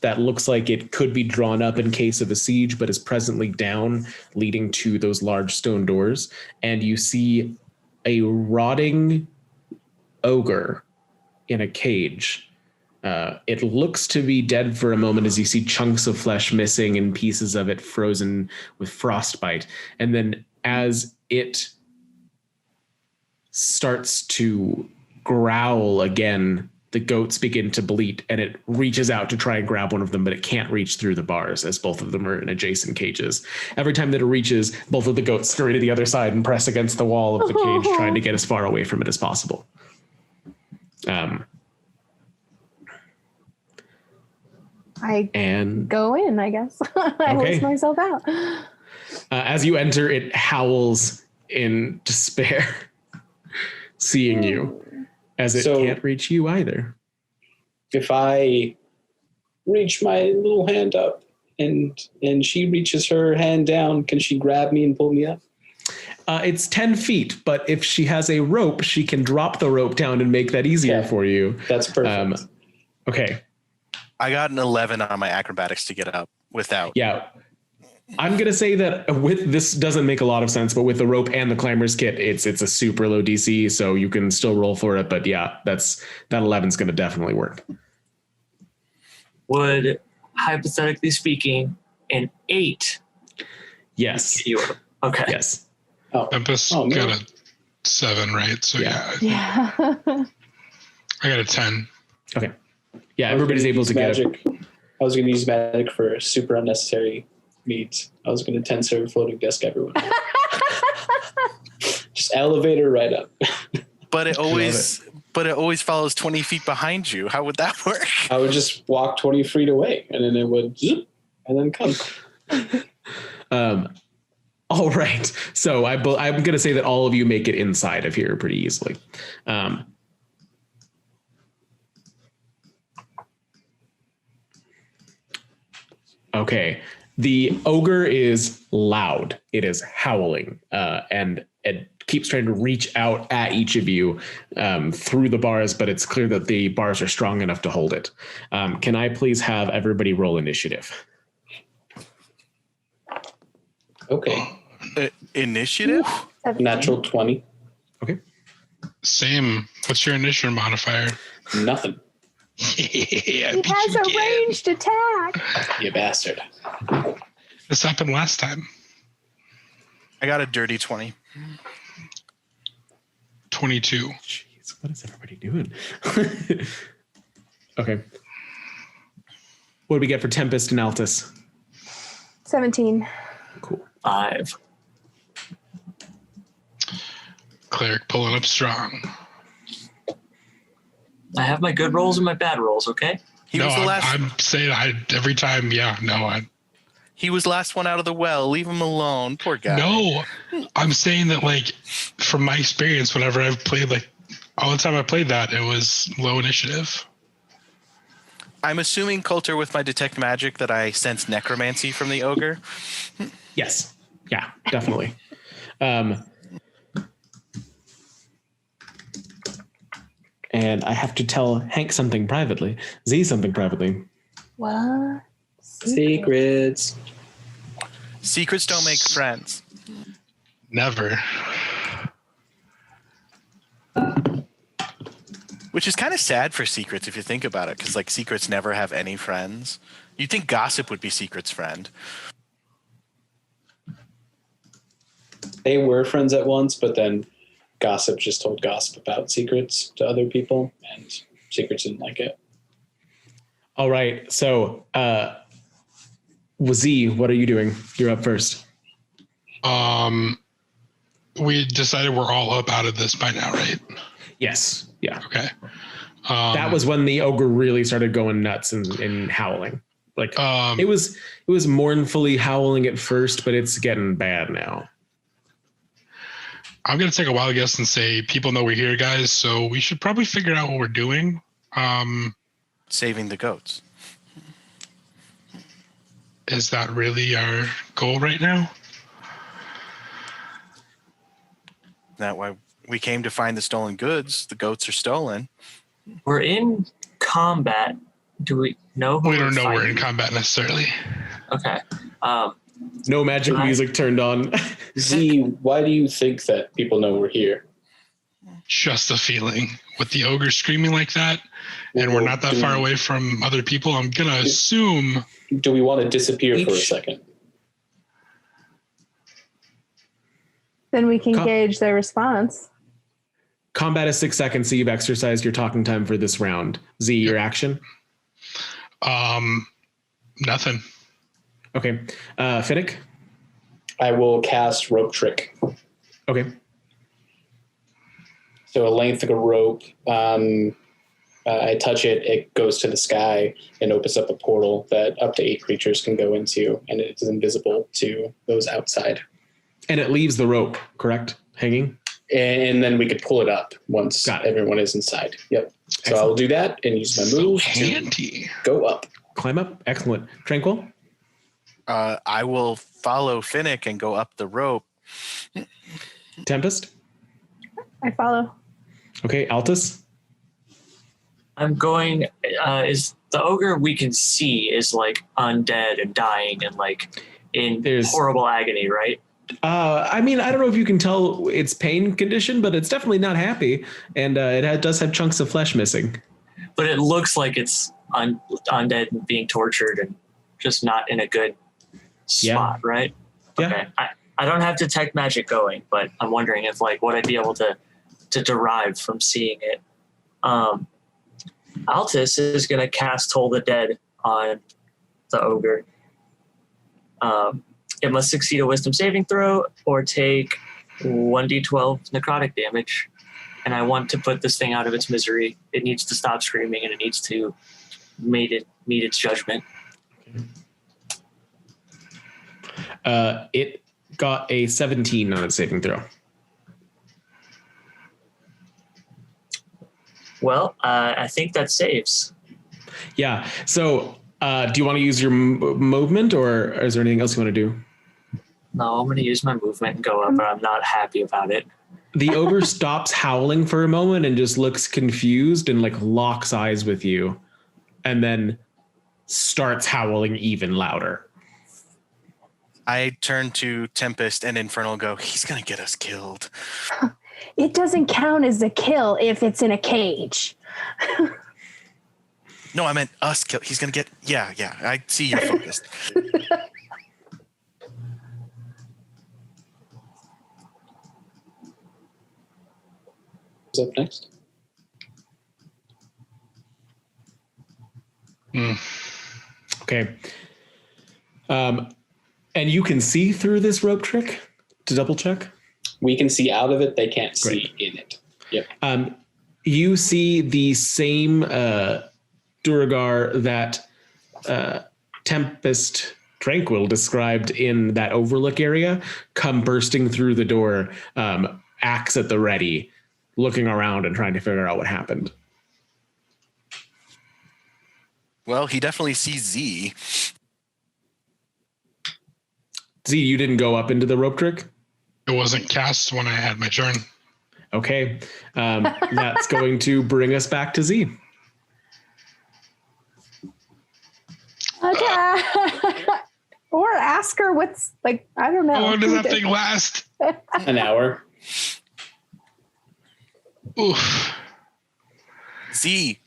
that looks like it could be drawn up in case of a siege, but is presently down, leading to those large stone doors. And you see a rotting ogre in a cage. It looks to be dead for a moment as you see chunks of flesh missing and pieces of it frozen with frostbite. And then as it starts to growl again, the goats begin to bleat, and it reaches out to try and grab one of them, but it can't reach through the bars as both of them are in adjacent cages. Every time that it reaches, both of the goats scurry to the other side and press against the wall of the cage, trying to get as far away from it as possible. I And go in, I guess. I Okay. list myself out. as you enter, it howls in despair, seeing you, as it So- can't reach you either. If I reach my little hand up and she reaches her hand down, can she grab me and pull me up? It's 10 feet, but if she has a rope, she can drop the rope down and make that easier Okay. for you. That's perfect. Okay. I got an 11 on my acrobatics to get up without. Yeah. I'm going to say that with this doesn't make a lot of sense, but with the rope and the climber's kit, it's a super low DC, so you can still roll for it. But yeah, that 11's going to definitely work. Would, hypothetically speaking, an 8 Yes. get you up? Okay. Yes. Tempest Oh, man. got a 7, right? So Yeah. yeah, Yeah. I got a 10. Okay. Yeah, I was everybody's gonna able use to get it. magic. I was going to use magic for super unnecessary needs. I was going to 10 serve floating desk everyone. Just elevator right up. But it always follows 20 feet behind you. How would that work? I would just walk 20 feet away and then it would zoop, and then come. All right. So I'm going to say that all of you make it inside of here pretty easily. Okay. The ogre is loud. It is howling, and it keeps trying to reach out at each of you through the bars, but it's clear that the bars are strong enough to hold it. Can I please have everybody roll initiative? Okay. Initiative? 17. Natural 20. Okay. Same. What's your initiative modifier? Nothing. He has a ranged attack. You bastard. This happened last time. I got a dirty 20. 22. Jeez, what is everybody doing? Okay. What do we get for Tempest and Altus? 17. Cool. 5. Cleric pulling up strong. I have my good rolls and my bad rolls, okay? He was the last. I'm saying every time. Yeah, no, He was last one out of the well. Leave him alone. Poor guy. no. I'm saying that, like, from my experience, whenever I've played, like, all the time I played that, it was low initiative. I'm assuming, Coulter, with my detect magic, that I sense necromancy from the ogre. Yes. Yeah, definitely. And I have to tell Hank something privately, Z something privately. What? Secrets. Secrets don't make friends. Never. Which is kind of sad for secrets if you think about it, because like secrets never have any friends. You'd think gossip would be secret's friend. They were friends at once, but then gossip just told gossip about secrets to other people, and secrets didn't like it. All right. So, Z, what are you doing? You're up first. We decided we're all up out of this by now, right? Yes. Yeah. Okay. That was when the ogre really started going nuts and howling. Like it was mournfully howling at first, but it's getting bad now. I'm going to take a wild guess and say people know we're here, guys, so we should probably figure out what we're doing. Saving the goats. Is that really our goal right now? That why we came to find the stolen goods. The goats are stolen. We're in combat. Do we know who We don't know fighting? we're in combat necessarily. Okay. No magic music turned on. Z, why do you think that people know we're here? Just a feeling. With the ogre screaming like that, and we're not that far away from other people, I'm going to assume... Do we want to disappear for a second? Then we can gauge their response. Combat is 6 seconds, so you've exercised your talking time for this round. Z, your action? Nothing. Okay. Finnick? I will cast Rope Trick. Okay. So a length of a rope. I touch it, it goes to the sky and opens up a portal that up to 8 creatures can go into, and it is invisible to those outside. And it leaves the rope, correct? Hanging? And then we could pull it up once everyone is inside. Yep. So Excellent. I'll do that and use my move handy. to go up. Climb up. Excellent. Tranquil? I will follow Finnick and go up the rope. Tempest? I follow. Okay. Altus? I'm going. Is the ogre we can see is like undead and dying and like in horrible agony, right? I mean, I don't know if you can tell its pain condition, but it's definitely not happy, and does have chunks of flesh missing. But it looks like it's undead and being tortured and just not in a good spot, right? Yeah. Okay. I don't have detect magic going, but I'm wondering if like would I be able to derive from seeing it. Altus is going to cast Toll the Dead on the ogre. It must succeed a wisdom saving throw or take 1d12 necrotic damage. And I want to put this thing out of its misery. It needs to stop screaming and it needs to meet its judgment. It got a 17 on its saving throw. Well, I think that saves. Yeah. So do you want to use your movement or is there anything else you want to do? No, I'm going to use my movement and go up, but I'm not happy about it. The ogre stops howling for a moment and just looks confused and like locks eyes with you and then starts howling even louder. I turn to Tempest and Infernal and go, he's going to get us killed. It doesn't count as a kill if it's in a cage. No, I meant us kill. He's going to get, yeah. I see you're focused. What's up next? Okay. And you can see through this rope trick to double check? We can see out of it. They can't see in it. Yep. You see the same Duragar that Tempest Tranquil described in that overlook area come bursting through the door, axe at the ready, looking around and trying to figure out what happened. Well, he definitely sees Z. Z, you didn't go up into the rope trick? It wasn't cast when I had my turn. Okay. That's going to bring us back to Z. Or ask her what's like, I don't know. How long does that thing last? An hour. Oof. Z,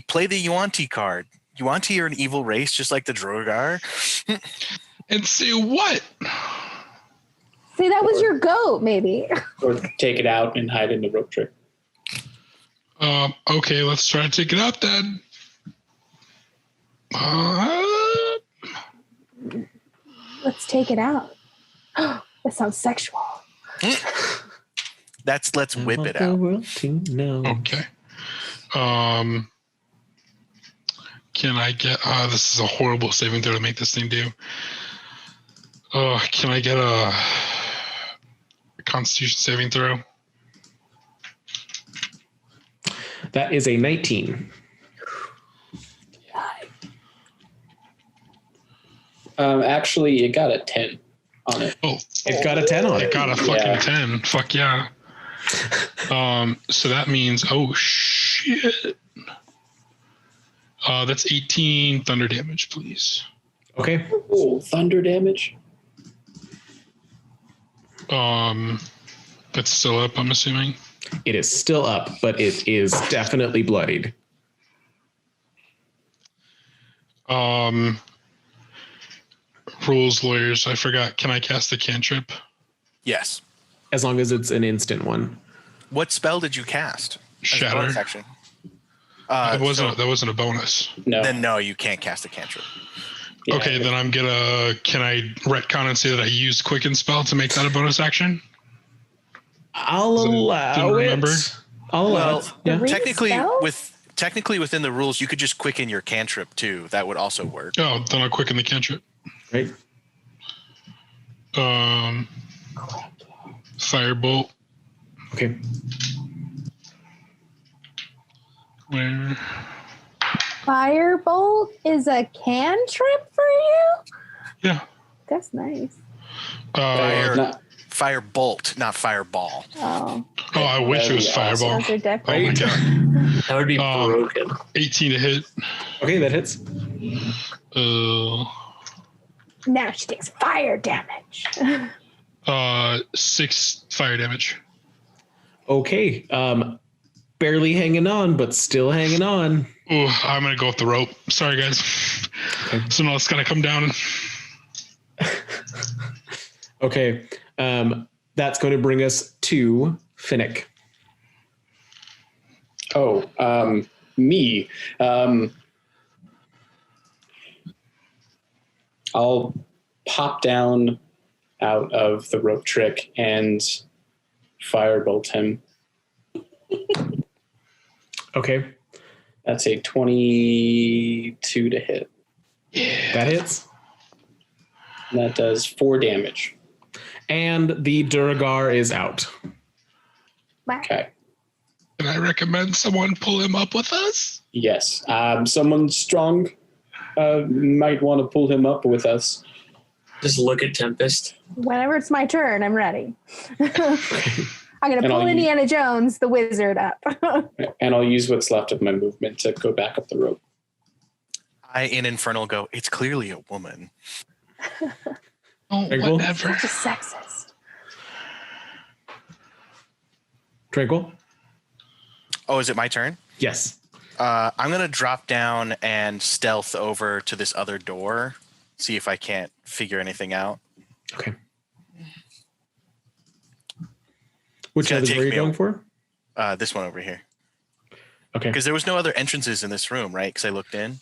play the Yuan-Ti card. Yuan-Ti are an evil race, just like the Drogar. And say what? See, that was your goat, maybe. Or take it out and hide in the rope trick. Okay, let's try to take it out then. Let's take it out. That sounds sexual. Let's whip it out. Okay. Can I get? This is a horrible saving throw to make this thing do. Can I get a Constitution saving throw? That is a 19. Actually, it got a 10 on it. Oh, It got a 10 on it it. got a fucking Yeah. 10. Fuck yeah. So that means, oh shit. That's 18 thunder damage, please. Okay. Oh, thunder damage. That's still up, I'm assuming. It is still up, but it is definitely bloodied. Rules, lawyers, I forgot. Can I cast the cantrip? Yes. As long as it's an instant one. What spell did you cast? As a Shatter. bonus action? That wasn't a bonus. No. Then no, you can't cast a cantrip. Yeah. Okay, then I'm gonna. Can I retcon and say that I used Quicken spell to make that a bonus action? I'll Didn't allow remember. it. I'll allow Well, it. Yeah. Read technically spells? technically within the rules, you could just quicken your cantrip too. That would also work. Oh, then I'll quicken the cantrip. Right. Firebolt. Okay. Where? Firebolt is a cantrip for you? Yeah. That's nice. Fire. Not- Firebolt, not fireball. Oh, Oh, I wish it was That'd be fireball. those are Oh my different. god. That would be broken. 18 to hit. Okay, that hits. Now she takes fire damage. 6 fire damage. Okay. Barely hanging on, but still hanging on. Ooh, I'm gonna go with the rope. Sorry, guys. Okay. Someone else gotta come down. Okay. That's going to bring us to Finnick. Oh, me. I'll pop down out of the rope trick and firebolt him. Okay. That's a 22 to hit. That hits. And that does 4 damage. And the Duragar is out. Okay. Can I recommend someone pull him up with us? Yes. Someone strong might want to pull him up with us. Just look at Tempest. Whenever it's my turn, I'm ready. I'm going to And pull I'll Indiana Jones, the wizard, up. And I'll use what's left of my movement to go back up the rope. I in Infernal go, it's clearly a woman. Oh, Tranquil? whatever. Such a sexist. Tranquil? Oh, is it my turn? Yes. I'm going to drop down and stealth over to this other door, see if I can't figure anything out. Okay. Which gonna other take door are you me a- going for? This one over here. Okay. Because there was no other entrances in this room, right? Because I looked in.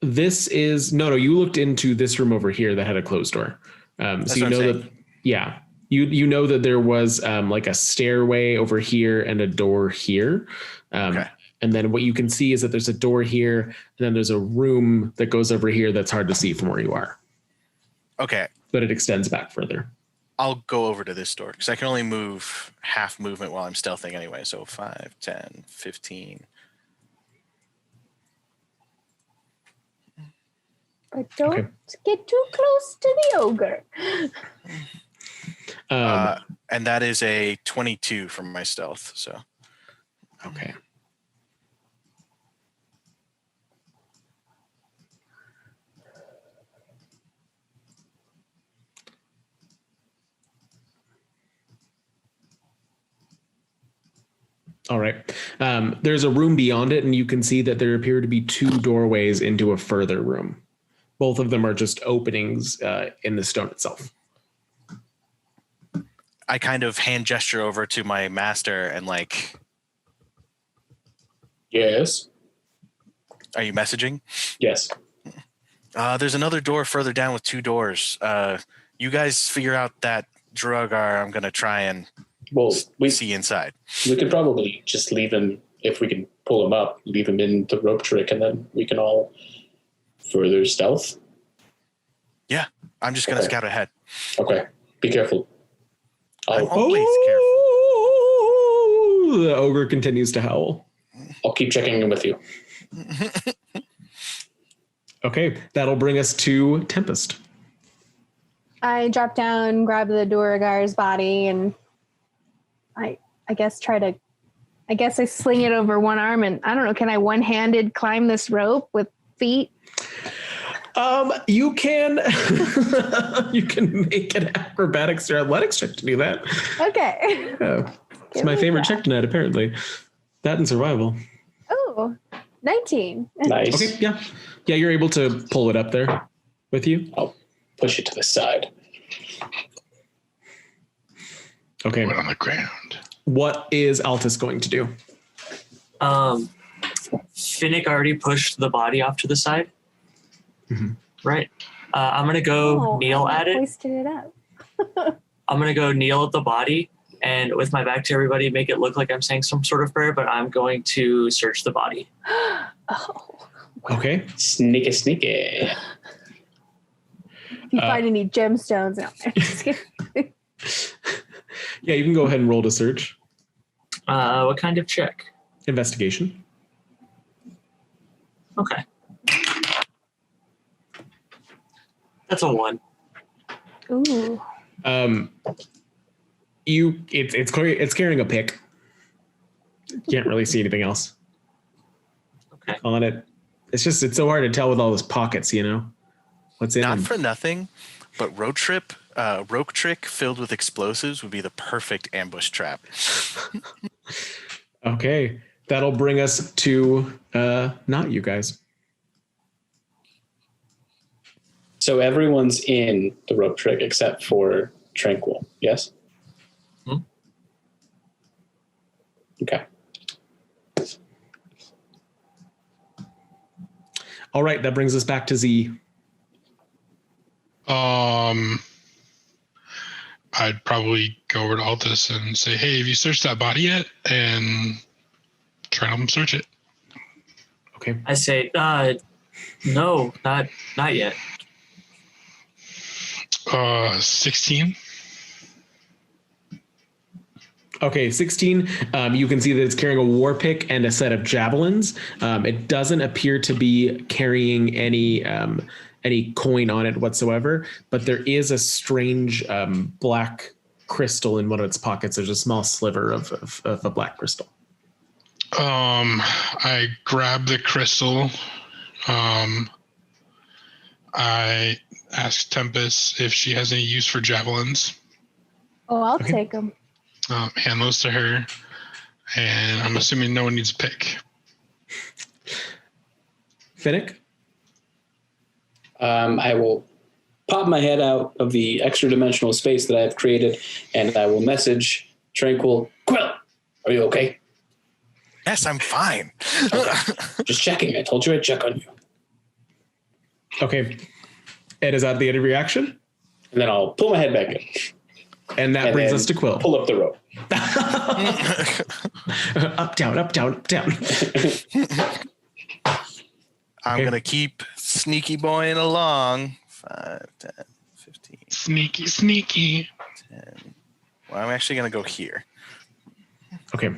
This is no. You looked into this room over here that had a closed door. So That's you what I'm know saying. that. Yeah. You know that there was like a stairway over here and a door here. Okay. And then what you can see is that there's a door here, and then there's a room that goes over here that's hard to see from where you are, Okay. but it extends back further. I'll go over to this door because I can only move half movement while I'm stealthing anyway. So 5, 10, 15. But don't Okay. get too close to the ogre. And that is a 22 from my stealth. So Okay. All right. There's a room beyond it, and you can see that there appear to be 2 doorways into a further room. Both of them are just openings in the stone itself. I kind of hand gesture over to my master and like, Yes. are you messaging? Yes. There's another door further down with 2 doors. You guys figure out that Druagar. I'm going to try and see inside. We could probably just leave him, if we can pull him up, leave him in the rope trick, and then we can all further stealth. Yeah, I'm just going to scout ahead. Okay. Be careful. I'm always careful. The ogre continues to howl. I'll keep checking in with you. Okay, that'll bring us to Tempest. I drop down, grab the Duragar's body, and I guess I sling it over one arm, and I don't know, can I one-handed climb this rope with feet? You can you can make an acrobatics or athletics check to do that. Okay. It's my favorite check tonight, apparently. That and survival. Oh, 19. Nice. Okay, yeah. Yeah, you're able to pull it up there with you. I'll push it to the side. Okay. Put it on the ground. What is Altus going to do? Finnick already pushed the body off to the side. Mm-hmm. Right. I'm going to go kneel at it. Hoisted it up. I'm going to go kneel at the body and with my back to everybody, make it look like I'm saying some sort of prayer, but I'm going to search the body. Oh. Okay. Sneaky. If you find any gemstones. No, I'm just kidding. Yeah, you can go ahead and roll to search. What kind of check? Investigation. Okay. That's a 1. Ooh. It's carrying a pick. Can't really see anything else. Okay. On it. It's so hard to tell with all those pockets, you know? What's in Not them? for nothing, but rope trick filled with explosives would be the perfect ambush trap. Okay. That'll bring us to not you guys. So everyone's in the rope trick except for Tranquil, yes? Hmm? Okay. All right, that brings us back to Z. I'd probably go over to Altus and say, hey, have you searched that body yet? And try to search it. Okay. I say, no, not yet. 16. Okay, 16. You can see that it's carrying a war pick and a set of javelins. It doesn't appear to be carrying any coin on it whatsoever, but there is a strange black crystal in one of its pockets. There's a small sliver of a black crystal. I grab the crystal. I ask Tempest if she has any use for javelins. Oh, I'll take them. Hand those to her, and I'm assuming no one needs a pick. Finnick? I will pop my head out of the extra dimensional space that I have created, and I will message Tranquil. Quill, are you okay? Yes, I'm fine. Okay. Just checking. I told you I'd check on you. Okay. Ed, is that the end of your action? And then I'll pull my head back in. And that brings us to Quill. Pull up the rope. Up, down, up, down, up, down. I'm going to keep sneaky boying along. 5, 10, 15. Sneaky. 10. Well, I'm actually going to go here. Okay.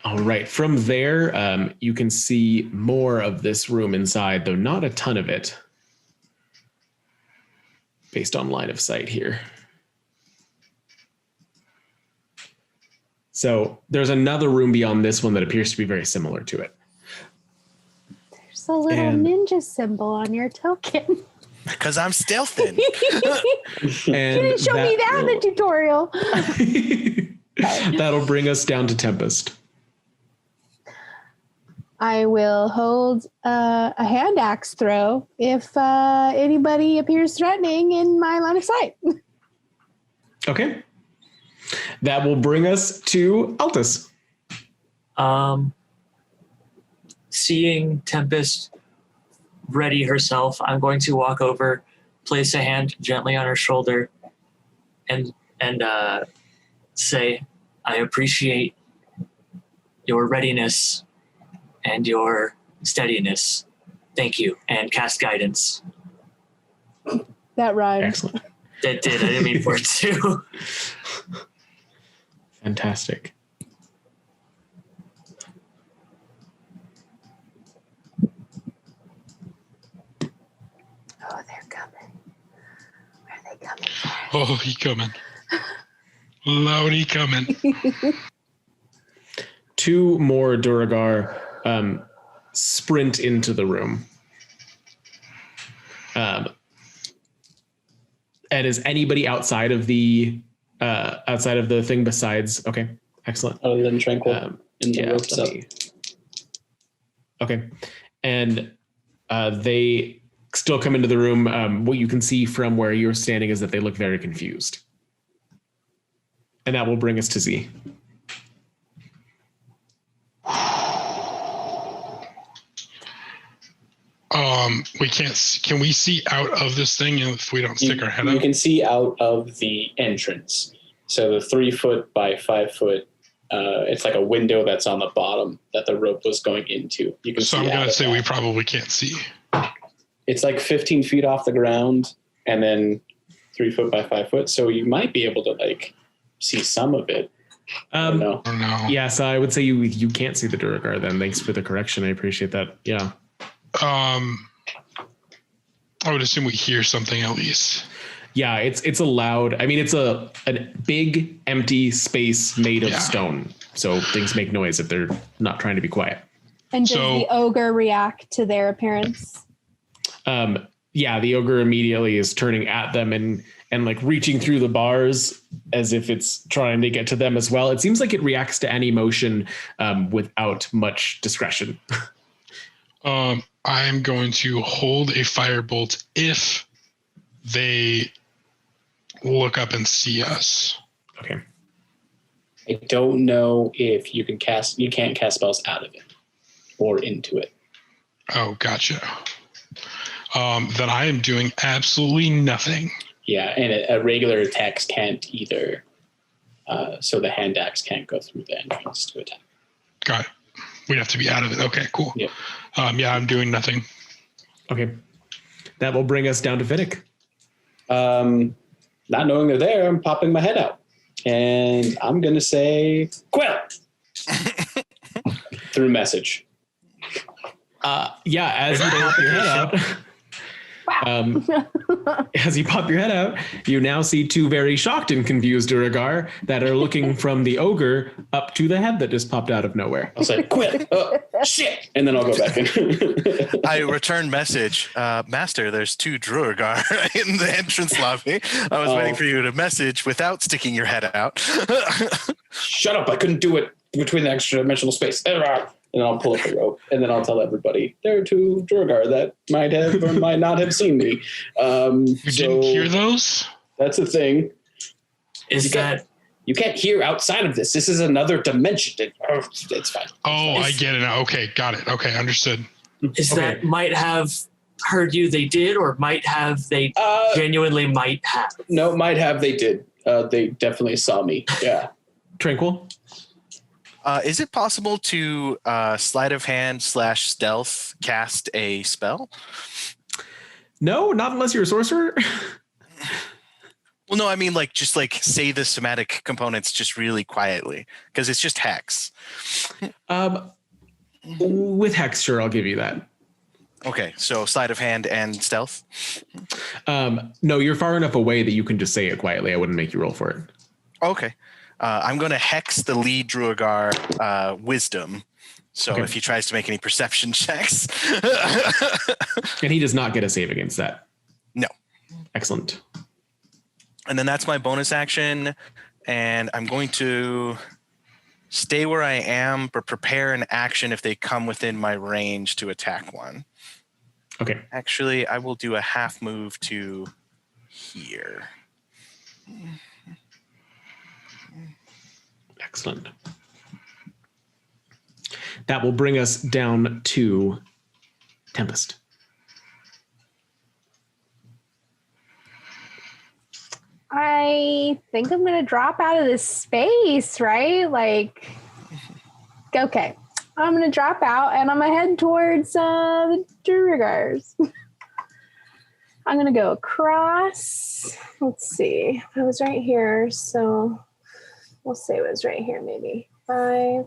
All right. From there, you can see more of this room inside, though not a ton of it, based on line of sight here. So there's another room beyond this one that appears to be very similar to it. What's the little ninja symbol on your token? Because I'm stealthing. You didn't show me that in the tutorial. That'll bring us down to Tempest. I will hold a hand axe throw if anybody appears threatening in my line of sight. Okay. That will bring us to Altus. Seeing Tempest ready herself, I'm going to walk over, place a hand gently on her shoulder, and say, I appreciate your readiness and your steadiness. Thank you. And cast guidance. That rhymed. Excellent. That did. I didn't mean for it to. Fantastic. Oh, they're coming. Where are they coming from? Oh, he coming. Loudy coming. 2 more Duragar sprint into the room. And is anybody outside of the thing besides? Okay, excellent. Other than Tranquil in the ropes up. Okay, and they still come into the room. What you can see from where you're standing is that they look very confused, and that will bring us to Z. We can't. Can we see out of this thing if we don't stick our head out? You can see out of the entrance. So the 3 foot by 5 foot. It's like a window that's on the bottom that the rope was going into. You can. So I'm going to say we probably can't see. It's like 15 feet off the ground, and then 3 foot by 5 foot. So you might be able to like see some of it. No. Yeah, so I would say you can't see the Duragar then. Thanks for the correction. I appreciate that. Yeah. I would assume we hear something at least. Yeah, it's a loud. I mean, it's a big empty space made of stone, so things make noise if they're not trying to be quiet. And does the ogre react to their appearance? Yeah, the ogre immediately is turning at them and like reaching through the bars as if it's trying to get to them as well. It seems like it reacts to any motion without much discretion. I'm going to hold a firebolt if they look up and see us. Okay. I don't know if you can't cast spells out of it or into it. Oh, gotcha. Then I am doing absolutely nothing. Yeah, and a regular attacks can't either. So the hand axe can't go through the entrance to attack. Got it. We'd have to be out of it. Okay, cool. Yep. Yeah, I'm doing nothing. Okay. That will bring us down to Finnick. Not knowing they're there, I'm popping my head out. And I'm going to say, Quill! Through message. Yeah, as you pop your head out... as you pop your head out, you now see 2 very shocked and confused Duragar that are looking from the ogre up to the head that just popped out of nowhere. I'll say, quit. Shit. And then I'll go back in. I return message. Master, there's 2 Duragar in the entrance lobby. I was waiting for you to message without sticking your head out. Shut up. I couldn't do it between the extra dimensional space. And I'll pull up the rope, and then I'll tell everybody there are 2 Duragar that might have or might not have seen me. You didn't hear those? That's the thing. You can't hear outside of this. This is another dimension. It's fine. Oh, I get it now. Okay, got it. Okay, understood. That might have heard you? They did, or might have they genuinely might have? No, might have they did. They definitely saw me. Yeah. Tranquil. Is it possible to sleight of hand / stealth cast a spell? No, not unless you're a sorcerer. Well, no, I mean just say the somatic components just really quietly because it's just hex. With hex, sure, I'll give you that. Okay, so sleight of hand and stealth? No, you're far enough away that you can just say it quietly. I wouldn't make you roll for it. Okay. I'm going to hex the lead Druagar wisdom So Okay. if he tries to make any perception checks. And he does not get a save against that. No. Excellent. And then that's my bonus action. And I'm going to stay where I am, but prepare an action if they come within my range to attack one. Okay. Actually, I will do a half move to here. Excellent. That will bring us down to Tempest. I think I'm going to drop out of this space, right? Like, okay. I'm going to drop out and I'm going to head towards the Durigars. I'm going to go across. Let's see. I was right here, so we'll say it was right here maybe. 5,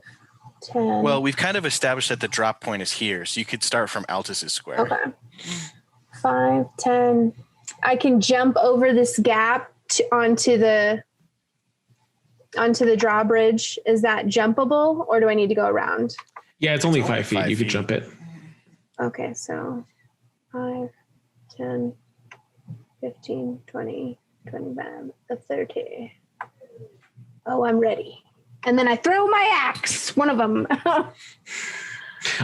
10. Well, we've kind of established that the drop point is here, so you could start from Altus's square. Okay. 5, 10. I can jump over this gap onto the drawbridge. Is that jumpable, or do I need to go around? Yeah, it's only It's only 5 feet. 5 You could feet. jump it. Okay, so 5, 10, 15, 20, 25, 30. Oh, I'm ready. And then I throw my axe, one of them.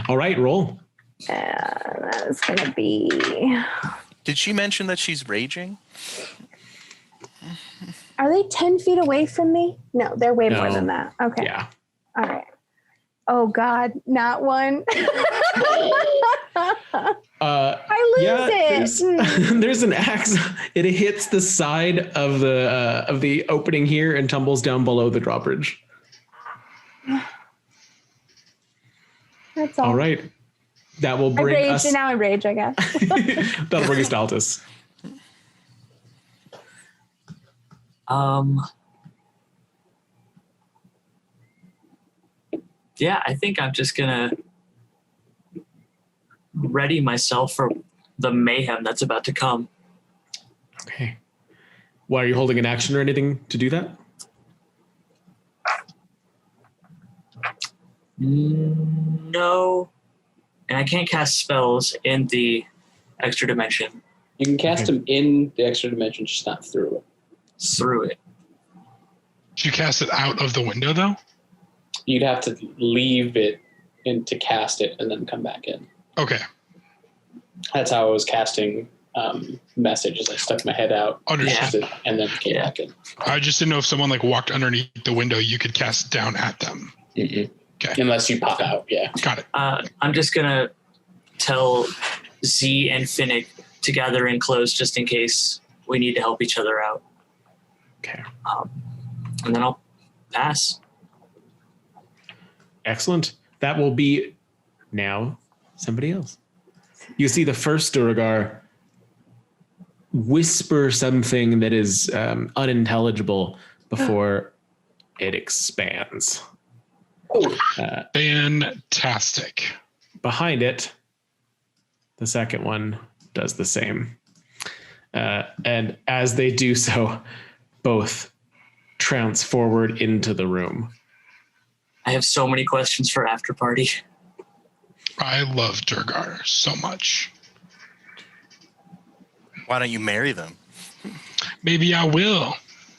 All right, roll. That is going to be... Did she mention that she's raging? Are they 10 feet away from me? No, they're way more No. than that. Okay. Yeah. All right. Oh, God. Not one. I lose it. There's an axe. It hits the side of the opening here and tumbles down below the drawbridge. That's all. All right. That will I bring rage, us. and now I rage, I guess. That'll bring us to Altus. Yeah, I think I'm just gonna ready myself for the mayhem that's about to come. Okay. Why are you holding an action or anything to do that? No, and I can't cast spells in the extra dimension You can cast them in the extra dimension, just not through it. through it. Did you cast it out of the window, though? You'd have to leave it in to cast it and then come back in. Okay. That's how I was casting messages. I stuck my head out, Understood. cast it, and then came Yeah. back in. I just didn't know if someone walked underneath the window, you could cast down at them. Mm-mm. Okay. Unless you pop out, yeah. Got it. I'm just gonna tell Z and Finnick to gather in close just in case we need to help each other out. Okay. And then I'll pass. Excellent. That will be now somebody else. You see the first Duragar whisper something that is unintelligible before it expands. Fantastic. Behind it, the second one does the same. And as they do so, both trounce forward into the room. I have so many questions for after party. I love Durgar so much. Why don't you marry them? Maybe I will.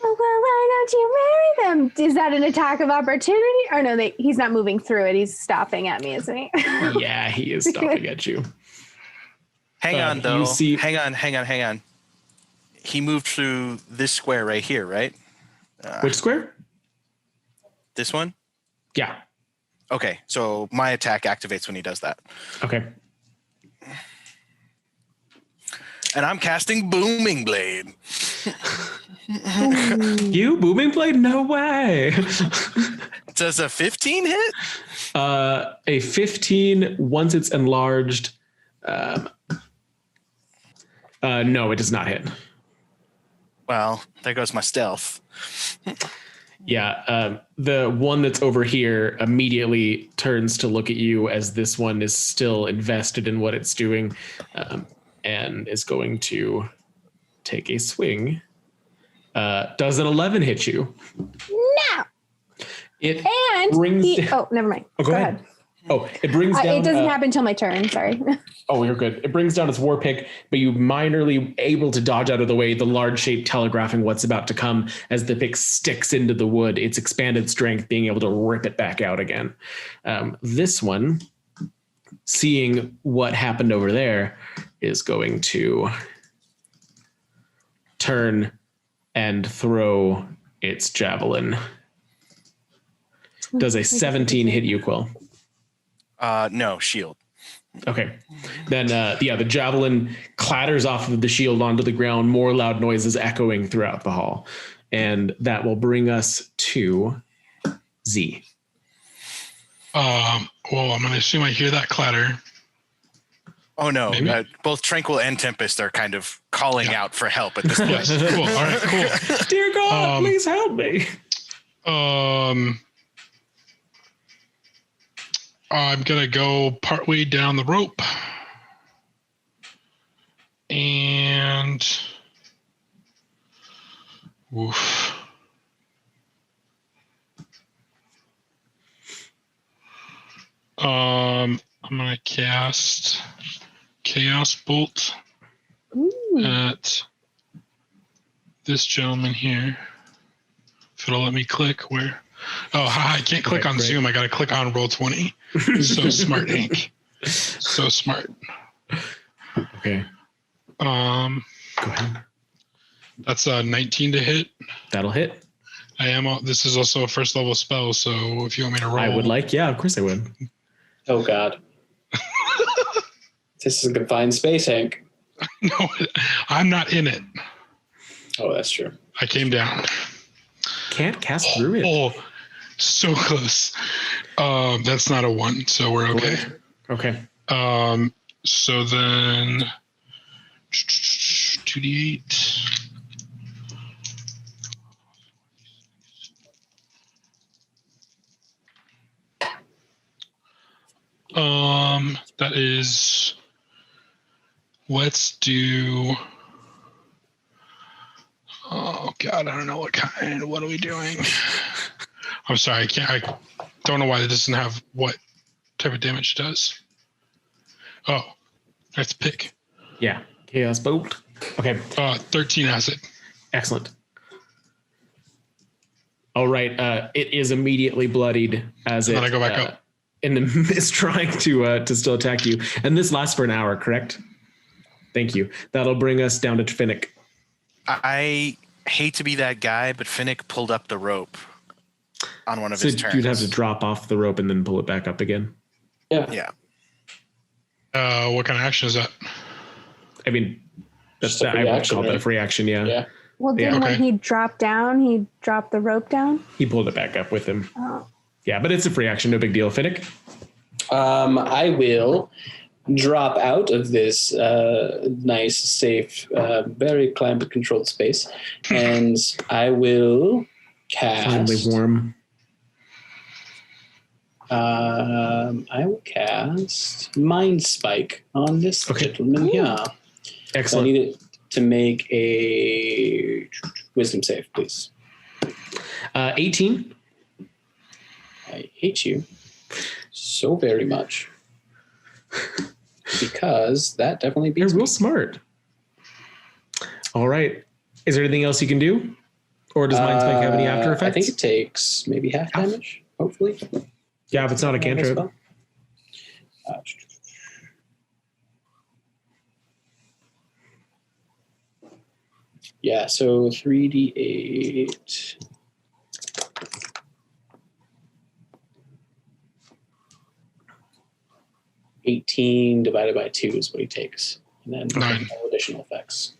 Well, why don't you marry them? Is that an attack of opportunity? Or no, he's not moving through it. He's stopping at me, isn't he? Yeah, he is stopping at you. Hang on, you though. see- Hang on. He moved through this square right here, right? Which square? This one? Yeah. Okay, so my attack activates when he does that. Okay. And I'm casting Booming Blade. You booming blade? No way. Does a 15 hit? A 15 once it's enlarged. No, it does not hit. Well, there goes my stealth. Yeah, the one that's over here immediately turns to look at you as this one is still invested in what it's doing, and is going to take a swing. Does an 11 hit you? No. It And brings he, down- oh, never mind. Oh, go ahead. Oh, it brings down. It doesn't happen until my turn. Sorry. Oh, you're good. It brings down its war pick, but you minorly able to dodge out of the way, the large shape telegraphing what's about to come as the pick sticks into the wood, its expanded strength being able to rip it back out again. This one, seeing what happened over there, is going to turn and throw its javelin. Does a 17 hit you, Quill? No, shield. Okay. Then, the javelin clatters off of the shield onto the ground, more loud noises echoing throughout the hall. And that will bring us to Z. Well, I'm going to assume I hear that clatter. Oh, no. Maybe? Both Tranquil and Tempest are kind of calling out for help at this point. Yes, cool. All right, cool. Dear God, please help me. I'm going to go partway down the rope. And oof. I'm going to cast Chaos Bolt at this gentleman here. If it'll let me click where. Oh, I can't click on Zoom. I got to click on Roll20. So smart, Hank. So smart. Okay. Go ahead. That's a 19 to hit. That'll hit. This is also a first level spell, so if you want me to roll. I would like, yeah, of course I would. Oh, God. This is a confined space, Hank. No, I'm not in it. Oh, that's true. I came down. Can't cast through it. Oh, so close. That's not a 1, so we're okay. Okay. So then 2d8. That is, let's do, oh God, I don't know what are we doing? I'm sorry, I don't know why it doesn't have what type of damage it does. Oh, that's pick. Yeah. Chaos Bolt. Okay. 13 acid. Excellent. All right. It is immediately bloodied as And then I go back up. In the midst trying to still attack you. And this lasts for an hour, correct? Thank you. That'll bring us down to Finnick. I hate to be that guy, but Finnick pulled up the rope on one of his turns. You'd have to drop off the rope and then pull it back up again. Yeah. What kind of action is that? I mean, that's Just a I free would action, call that a right? free action, yeah. Yeah. Well, then okay. when he dropped down, he dropped the rope down. He pulled it back up with him. Oh. Yeah, but it's a free action, no big deal. Finnick? I will drop out of this nice, safe, very climate-controlled space, and I will cast. Finally warm. I will cast Mind Spike on this gentleman here. Excellent. So I need it to make a Wisdom save, please. 18. I hate you so very much because that definitely You're beats real me. smart. All right. Is there anything else you can do? Or does Mind Spike have any after effects? I think it takes maybe half damage, hopefully. Yeah, if it's not a cantrip. Yeah, so 3d8. 18 divided by 2 is what he takes. And then 9. no additional effects.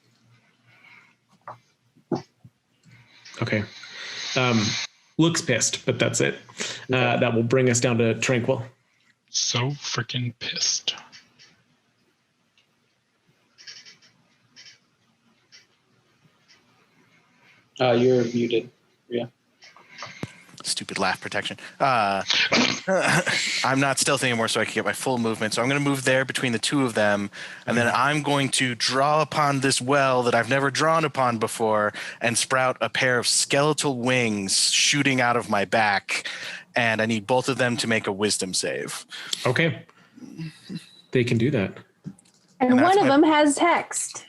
Okay. Looks pissed, but that's it. That will bring us down to Tranquil. So freaking pissed. You're muted. Yeah. Stupid laugh protection. I'm not stealthy anymore, so I can get my full movement. So I'm going to move there between the two of them, and then I'm going to draw upon this well that I've never drawn upon before and sprout a pair of skeletal wings shooting out of my back and I need both of them to make a wisdom save. Okay. They can do that. And one of them has text.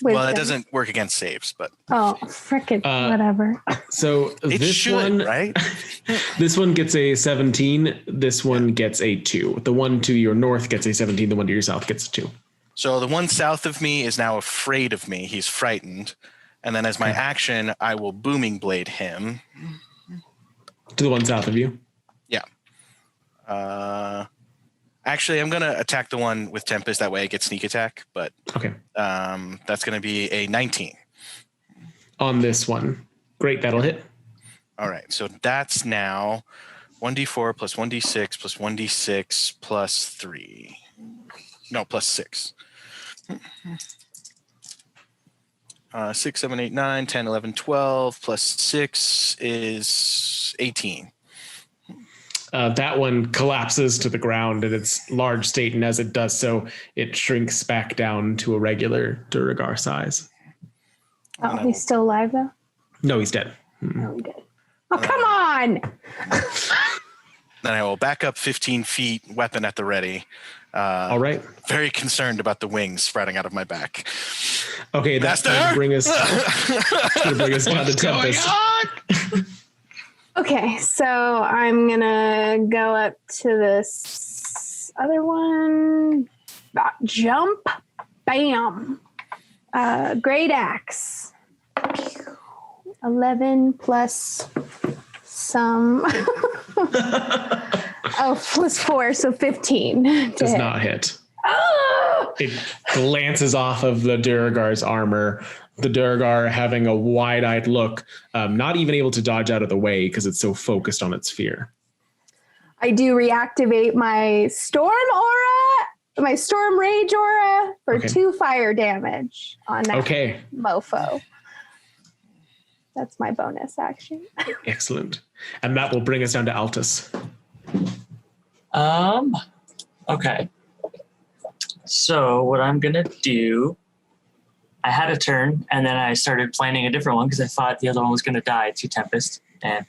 Well, it doesn't work against saves, but oh, frickin' whatever. So it this should, one, right? This one gets a 17. This one gets a 2. The one to your north gets a 17. The one to your south gets a 2. So the one south of me is now afraid of me. He's frightened. And then as my action, I will booming blade him. To the one south of you? Yeah. Actually, I'm going to attack the one with Tempest. That way I get sneak attack. But okay. That's going to be a 19. On this one. Great, that'll hit. All right. So that's now 1d4 plus 1d6 plus 1d6 plus 3. No, plus 6. 6, 7, 8, 9, 10, 11, 12 plus 6 is 18. That one collapses to the ground in its large state, and as it does so, it shrinks back down to a regular Duragar size. Oh, he's still alive though? No, he's dead. Oh, he did. Oh, come on! Then I will back up 15 feet, weapon at the ready. All right. Very concerned about the wings spreading out of my back. Okay, that's going to bring us down to Tempest. Okay, so I'm gonna go up to this other one. Jump, bam. Great axe. 11 plus some. Plus 4, so 15. Does not hit. Oh! It glances off of the Duragar's armor. The Duragar having a wide-eyed look, not even able to dodge out of the way because it's so focused on its fear. I do reactivate my storm aura, my storm rage aura for 2 fire damage on that mofo. That's my bonus action. Excellent. And that will bring us down to Altus. Okay. So what I'm going to do, I had a turn and then I started planning a different one because I thought the other one was going to die to Tempest, and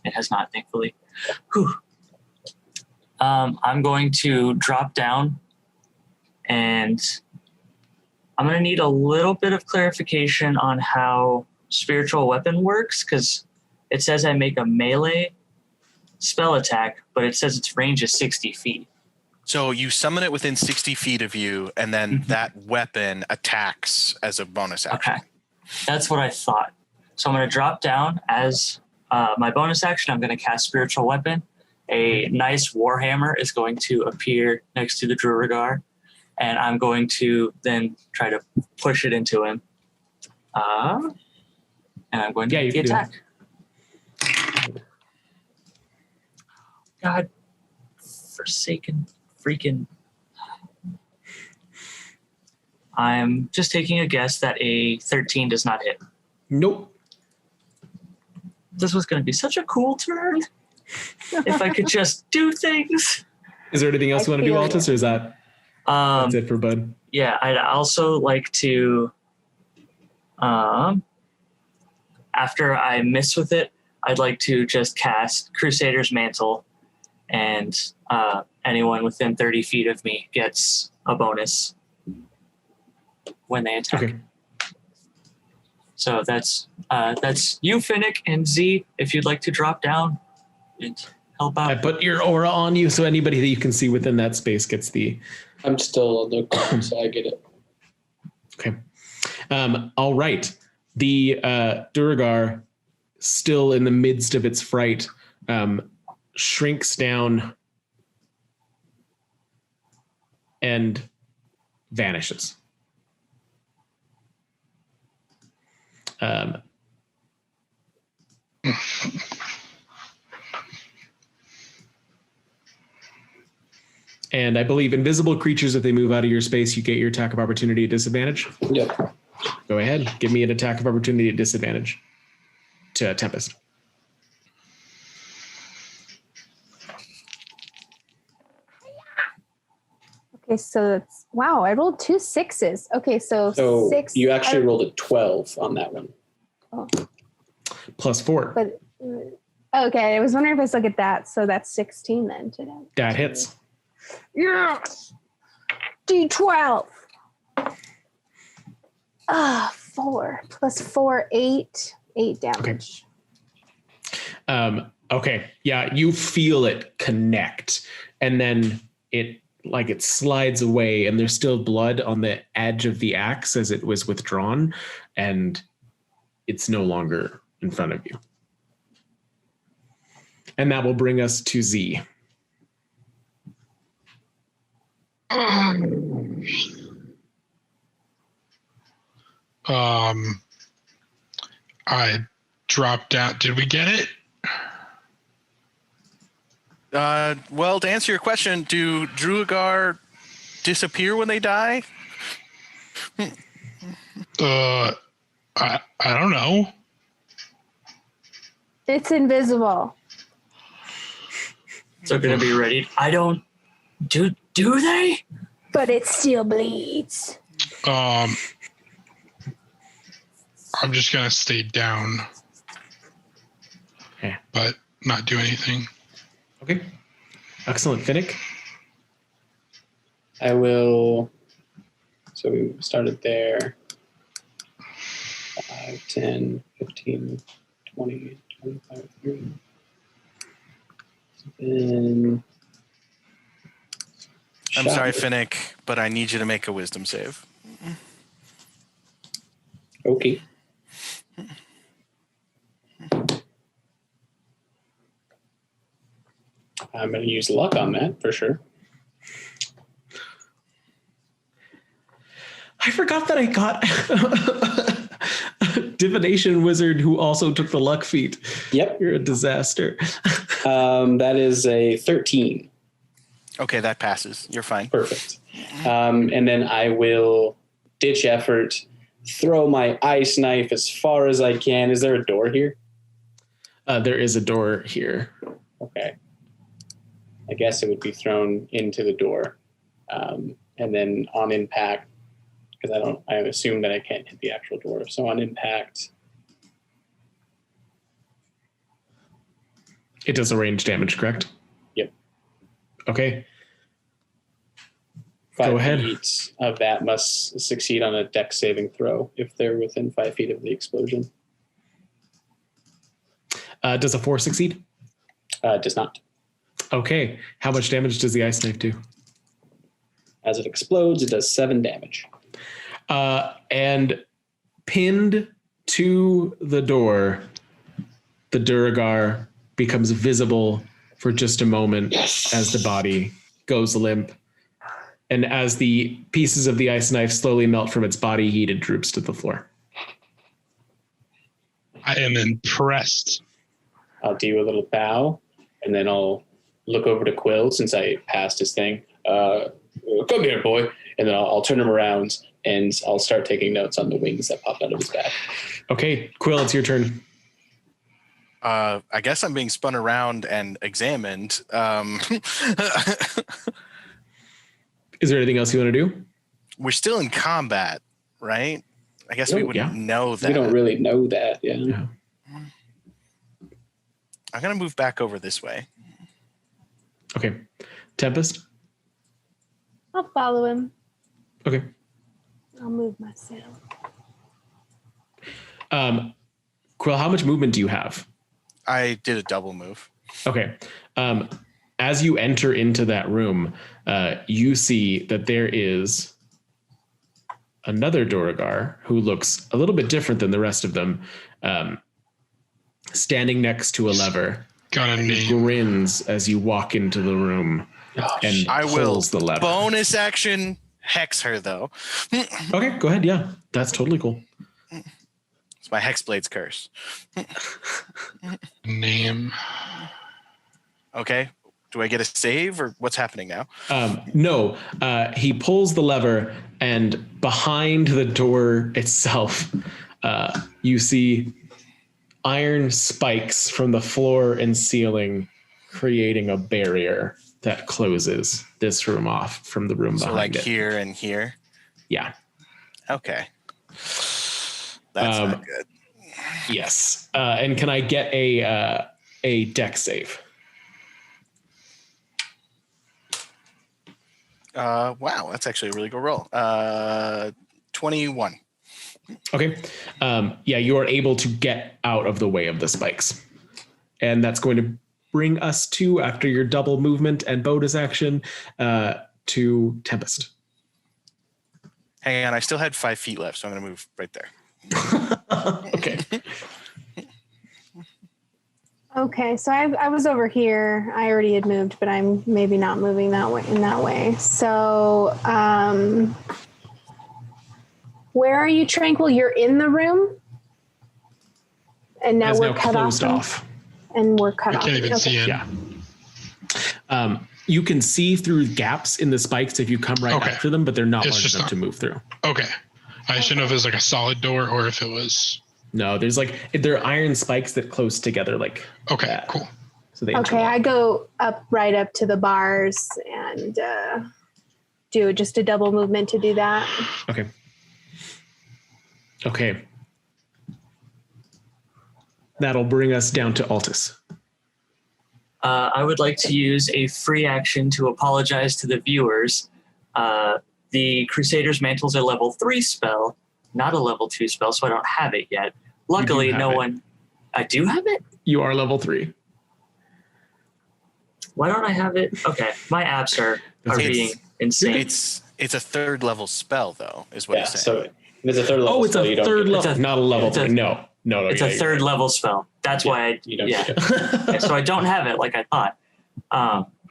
it has not, thankfully. Whew. I'm going to drop down, and I'm going to need a little bit of clarification on how spiritual weapon works, because it says I make a melee spell attack, but it says its range is 60 feet. So you summon it within 60 feet of you, and then that weapon attacks as a bonus action. Okay. That's what I thought. So I'm going to drop down as my bonus action. I'm going to cast Spiritual Weapon. A nice Warhammer is going to appear next to the Duragar, and I'm going to then try to push it into him. And I'm going to make the attack. God forsaken freaking. I'm just taking a guess that a 13 does not hit. Nope. This was going to be such a cool turn. If I could just do things. Is there anything else you want to do, Altus, or is that that's it for Bud? Yeah, I'd also like to, after I miss with it, I'd like to just cast Crusader's Mantle, and anyone within 30 feet of me gets a bonus when they attack. Okay. So that's you, Finnick, and Z, if you'd like to drop down and help out. I put your aura on you, so anybody that you can see within that space gets the... I'm still on the ground, so I get it. Okay. All right. The Duragar, still in the midst of its fright, shrinks down and vanishes. And I believe invisible creatures, if they move out of your space, you get your attack of opportunity at disadvantage. Yep. Go ahead. Give me an attack of opportunity at disadvantage to Tempest. Okay, so that's, wow, I rolled 2 6s. Okay, so 6. You actually rolled a 12 on that one. Oh. Plus 4. But Okay, I was wondering if I still get that. So that's 16 then today. That hits. Yes. D12. 4 plus 4, 8. 8 damage. Okay. Yeah, you feel it connect, and then it slides away, and there's still blood on the edge of the axe as it was withdrawn, and it's no longer in front of you. And that will bring us to Z. I dropped out. Did we get it? Well, to answer your question, do Druagar disappear when they die? I don't know. It's invisible. So gonna be ready. I don't. Do they? But it still bleeds. I'm just gonna stay down, but not do anything. Okay. Excellent. Finnick? I will. So we started there. 5, 10, 15, 20, 25, 30. Then. I'm sorry, Finnick, but I need you to make a wisdom save. Okay. I'm going to use luck on that for sure. I forgot that I got a divination wizard who also took the luck feat. Yep. You're a disaster. That is a 13. Okay, that passes. You're fine. Perfect. And then I will ditch effort, throw my ice knife as far as I can. Is there a door here? There is a door here. Okay. I guess it would be thrown into the door. And then on impact, because I assume that I can't hit the actual door. So on impact. It does a range damage, correct? Yep. Okay. 5 Go ahead. feet of that must succeed on a dex saving throw if they're within 5 feet of the explosion. Does a 4 succeed? Does not. Okay. How much damage does the ice knife do? As it explodes, it does 7 damage. And pinned to the door, the Duragar becomes visible for just a moment as the body goes limp. And as the pieces of the ice knife slowly melt from its body heat, it droops to the floor. I am impressed. I'll do a little bow, and then I'll look over to Quill since I passed his thing. Come here, boy. And then I'll turn him around, and I'll start taking notes on the wings that popped out of his back. Okay, Quill, it's your turn. I guess I'm being spun around and examined. Is there anything else you want to do? We're still in combat, right? I guess we wouldn't know that. We don't really know that, yeah. I'm going to move back over this way. Okay. Tempest? I'll follow him. Okay. I'll move myself. Quill, how much movement do you have? I did a double move. Okay. As you enter into that room, you see that there is another Duragar who looks a little bit different than the rest of them, standing next to a lever. Got a He name. grins as you walk into the room and I will pulls the lever. bonus action hex her, though. Okay, go ahead. Yeah, that's totally cool. It's my Hexblade's curse. Name. Okay. Do I get a save or what's happening now? No, he pulls the lever, and behind the door itself, you see iron spikes from the floor and ceiling, creating a barrier that closes this room off from the room So behind like it. here and here. Yeah. Okay. That's not good. Yes. And can I get a a dex save. Wow, that's actually a really good roll. 21. Okay. Yeah, you are able to get out of the way of the spikes. And that's going to bring us to, after your double movement and bonus action, to Tempest. Hang on, I still had 5 feet left, so I'm going to move right there. Okay. Okay, so I was over here. I already had moved, but I'm maybe not moving that way in that way. So, where are you, Tranquil? You're in the room, and now It's we're now cut closed off. off. And we're cut I off. can't even see in. Yeah. You can see through gaps in the spikes if you come right Okay. after them, but they're not It's large just enough not- to move through. Okay. I just didn't know if it was like a solid door or if it was. No, there's like there are iron spikes that close together like Okay, that. cool. So they Okay, interlock. I go right up to the bars and do just a double movement to do that. Okay. Okay. That'll bring us down to Altus. I would like to use a free action to apologize to the viewers. The Crusader's Mantle's a level 3 spell, not a level 2 spell, so I don't have it yet. Luckily, have no it. one... I do have it? You are level 3. Why don't I have it? Okay, my apps are It's- being insane. It's a 3rd level spell, though, is what Yeah, he's saying. so it's a third level. Oh, it's spell, a you don't third get it. level, It's a- not a level it's a- 3. No. It's yeah, a you're third right. level spell. That's why You don't yeah. get it. So I don't have it like I thought.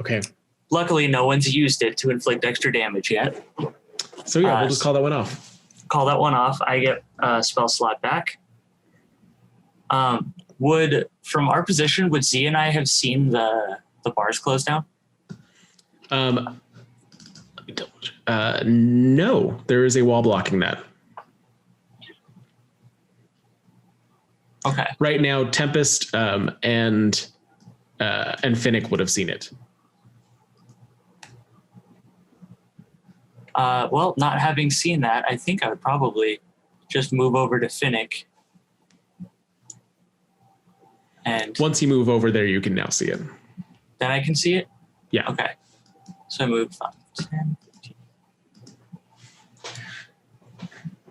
Okay. Luckily, no one's used it to inflict extra damage yet. So yeah, we'll just call that one off. Call that one off. I get a spell slot back. From our position, would Z and I have seen the bars close down? No, there is a wall blocking that. Okay. Right now, Tempest and Finnick would have seen it. Well, not having seen that, I think I would probably just move over to Finnick. And Once you move over there, you can now see it. then I can see it? Yeah. Okay. So I move 5, 10, 15.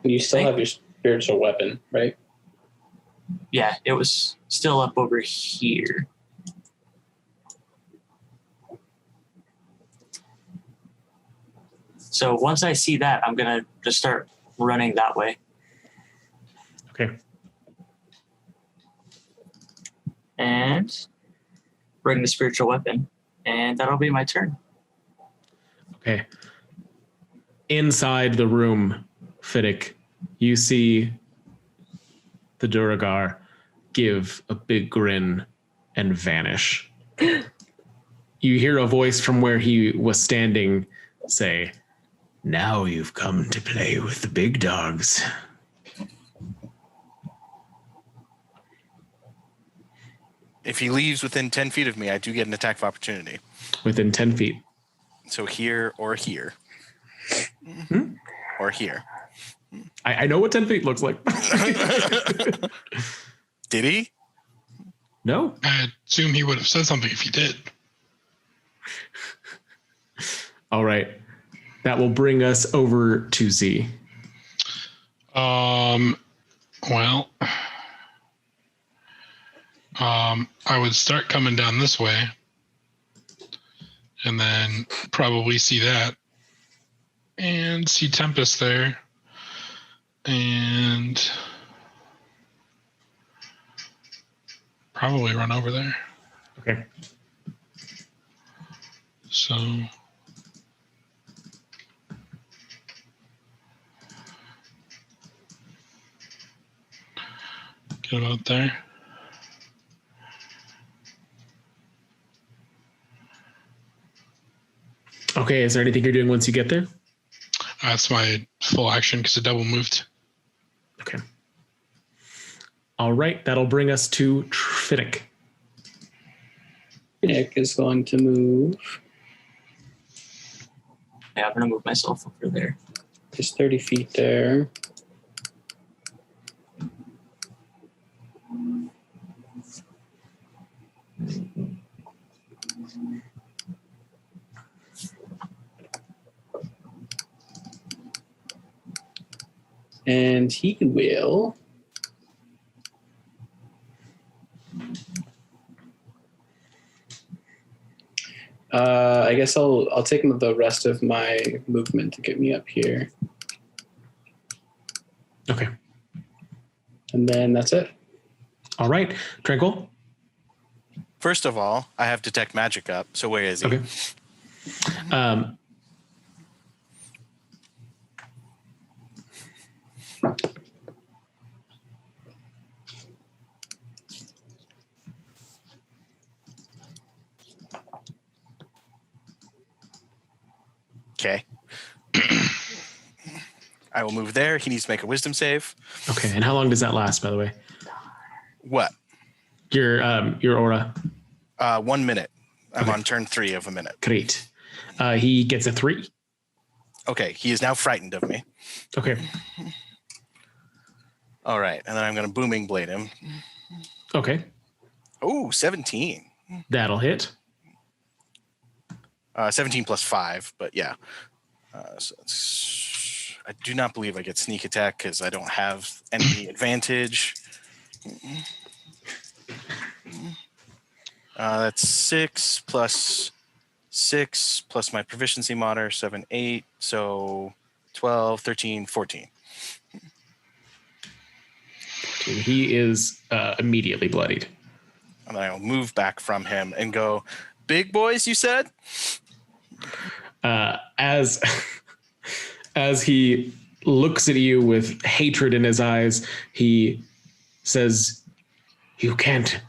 You still have your spiritual weapon, right? Yeah, it was still up over here. So once I see that, I'm going to just start running that way. Okay. And bring the spiritual weapon. And that'll be my turn. Okay. Inside the room, Finnick, you see the Duragar give a big grin and vanish. You hear a voice from where he was standing say, "Now you've come to play with the big dogs." If he leaves within 10 feet of me, I do get an attack of opportunity. Within 10 feet. So here or here. Or here. I know what 10 feet looks like. Did he? No? I assume he would have said something if he did. All right. That will bring us over to Z. Well, I would start coming down this way and then probably see that and see Tempest there and probably run over there. Okay. So get about there. Okay. Is there anything you're doing once you get there? That's my full action because it double moved. Okay. All right. That'll bring us to Finnick. Nick is going to move. Yeah, I'm going to move myself over there. There's 30 feet there. And he will... I guess I'll take the rest of my movement to get me up here. Okay. And then that's it. All right. Tranquil? First of all, I have detect magic up. So where is he? Okay. Okay. I will move there. He needs to make a wisdom save. Okay. And how long does that last, by the way? What? Your aura. 1 minute. I'm Okay. on turn 3 of a minute. Great. He gets a 3. Okay. He is now frightened of me. Okay. All right. And then I'm going to booming blade him. Okay. Oh, 17. That'll hit. 17 plus 5, but yeah. So I do not believe I get sneak attack because I don't have any advantage. That's 6 plus 6 plus my proficiency modifier, 7, 8. So 12, 13, 14. He is immediately bloodied. And then I'll move back from him and go, big boys, you said? As he looks at you with hatred in his eyes, he says, you can't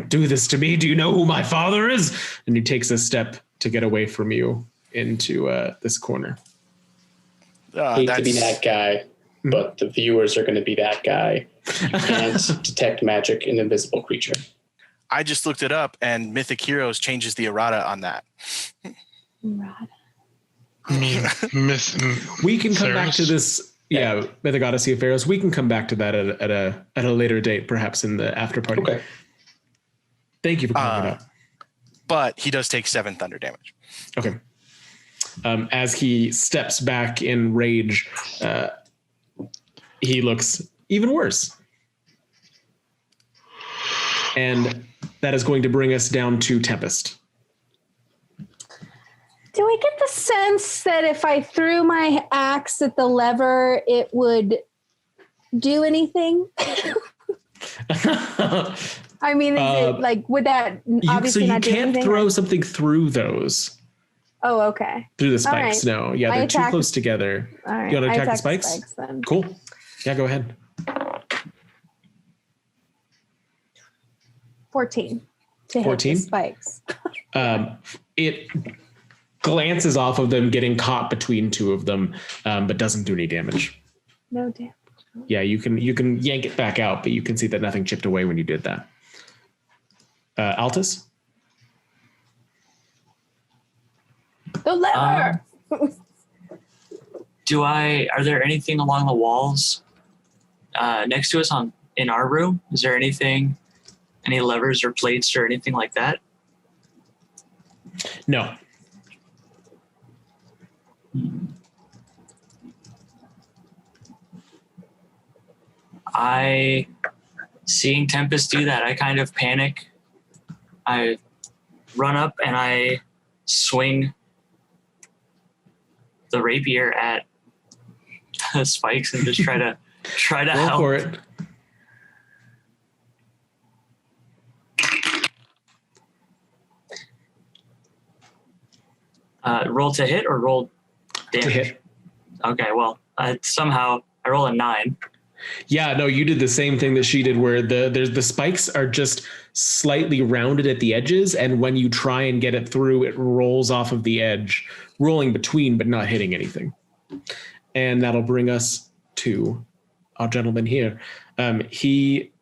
do this to me. Do you know who my father is? And he takes a step to get away from you into this corner. Hate to be that guy, but the viewers are going to be that guy. You can't detect magic in an invisible creature. I just looked it up, and Mythic Heroes changes the errata on that. Errata. We can come back to this. Yeah, Mythic Odyssey of Pharaohs. We can come back to that at a later date, perhaps in the after party. Okay. Thank you for calling it up. But he does take 7 thunder damage. Okay. As he steps back in rage, he looks even worse. And that is going to bring us down to Tempest. Do I get the sense that if I threw my axe at the lever, it would do anything? I mean, is it like, would that obviously not do anything? So you can't throw something through those. Oh, okay. Through the spikes, right. no. Yeah, they're too close together. All right. You want to attack the attack spikes? Then. Cool. Yeah, go ahead. 14 to 14? hit the spikes. It glances off of them, getting caught between two of them, but doesn't do any damage. No damage. Yeah, you can yank it back out, but you can see that nothing chipped away when you did that. Altus? The lever. Are there anything along the walls next to us in our room? Is there anything, any levers or plates or anything like that? No. Seeing Tempest do that, I kind of panic. I run up and I swing the rapier at Spikes and just try to Go help. for it. Roll to hit or roll damage? To hit. Okay, well, somehow I roll a 9. Yeah, no, you did the same thing that she did, where the spikes are just slightly rounded at the edges, and when you try and get it through, it rolls off of the edge, rolling between but not hitting anything. And that'll bring us to our gentleman here. He,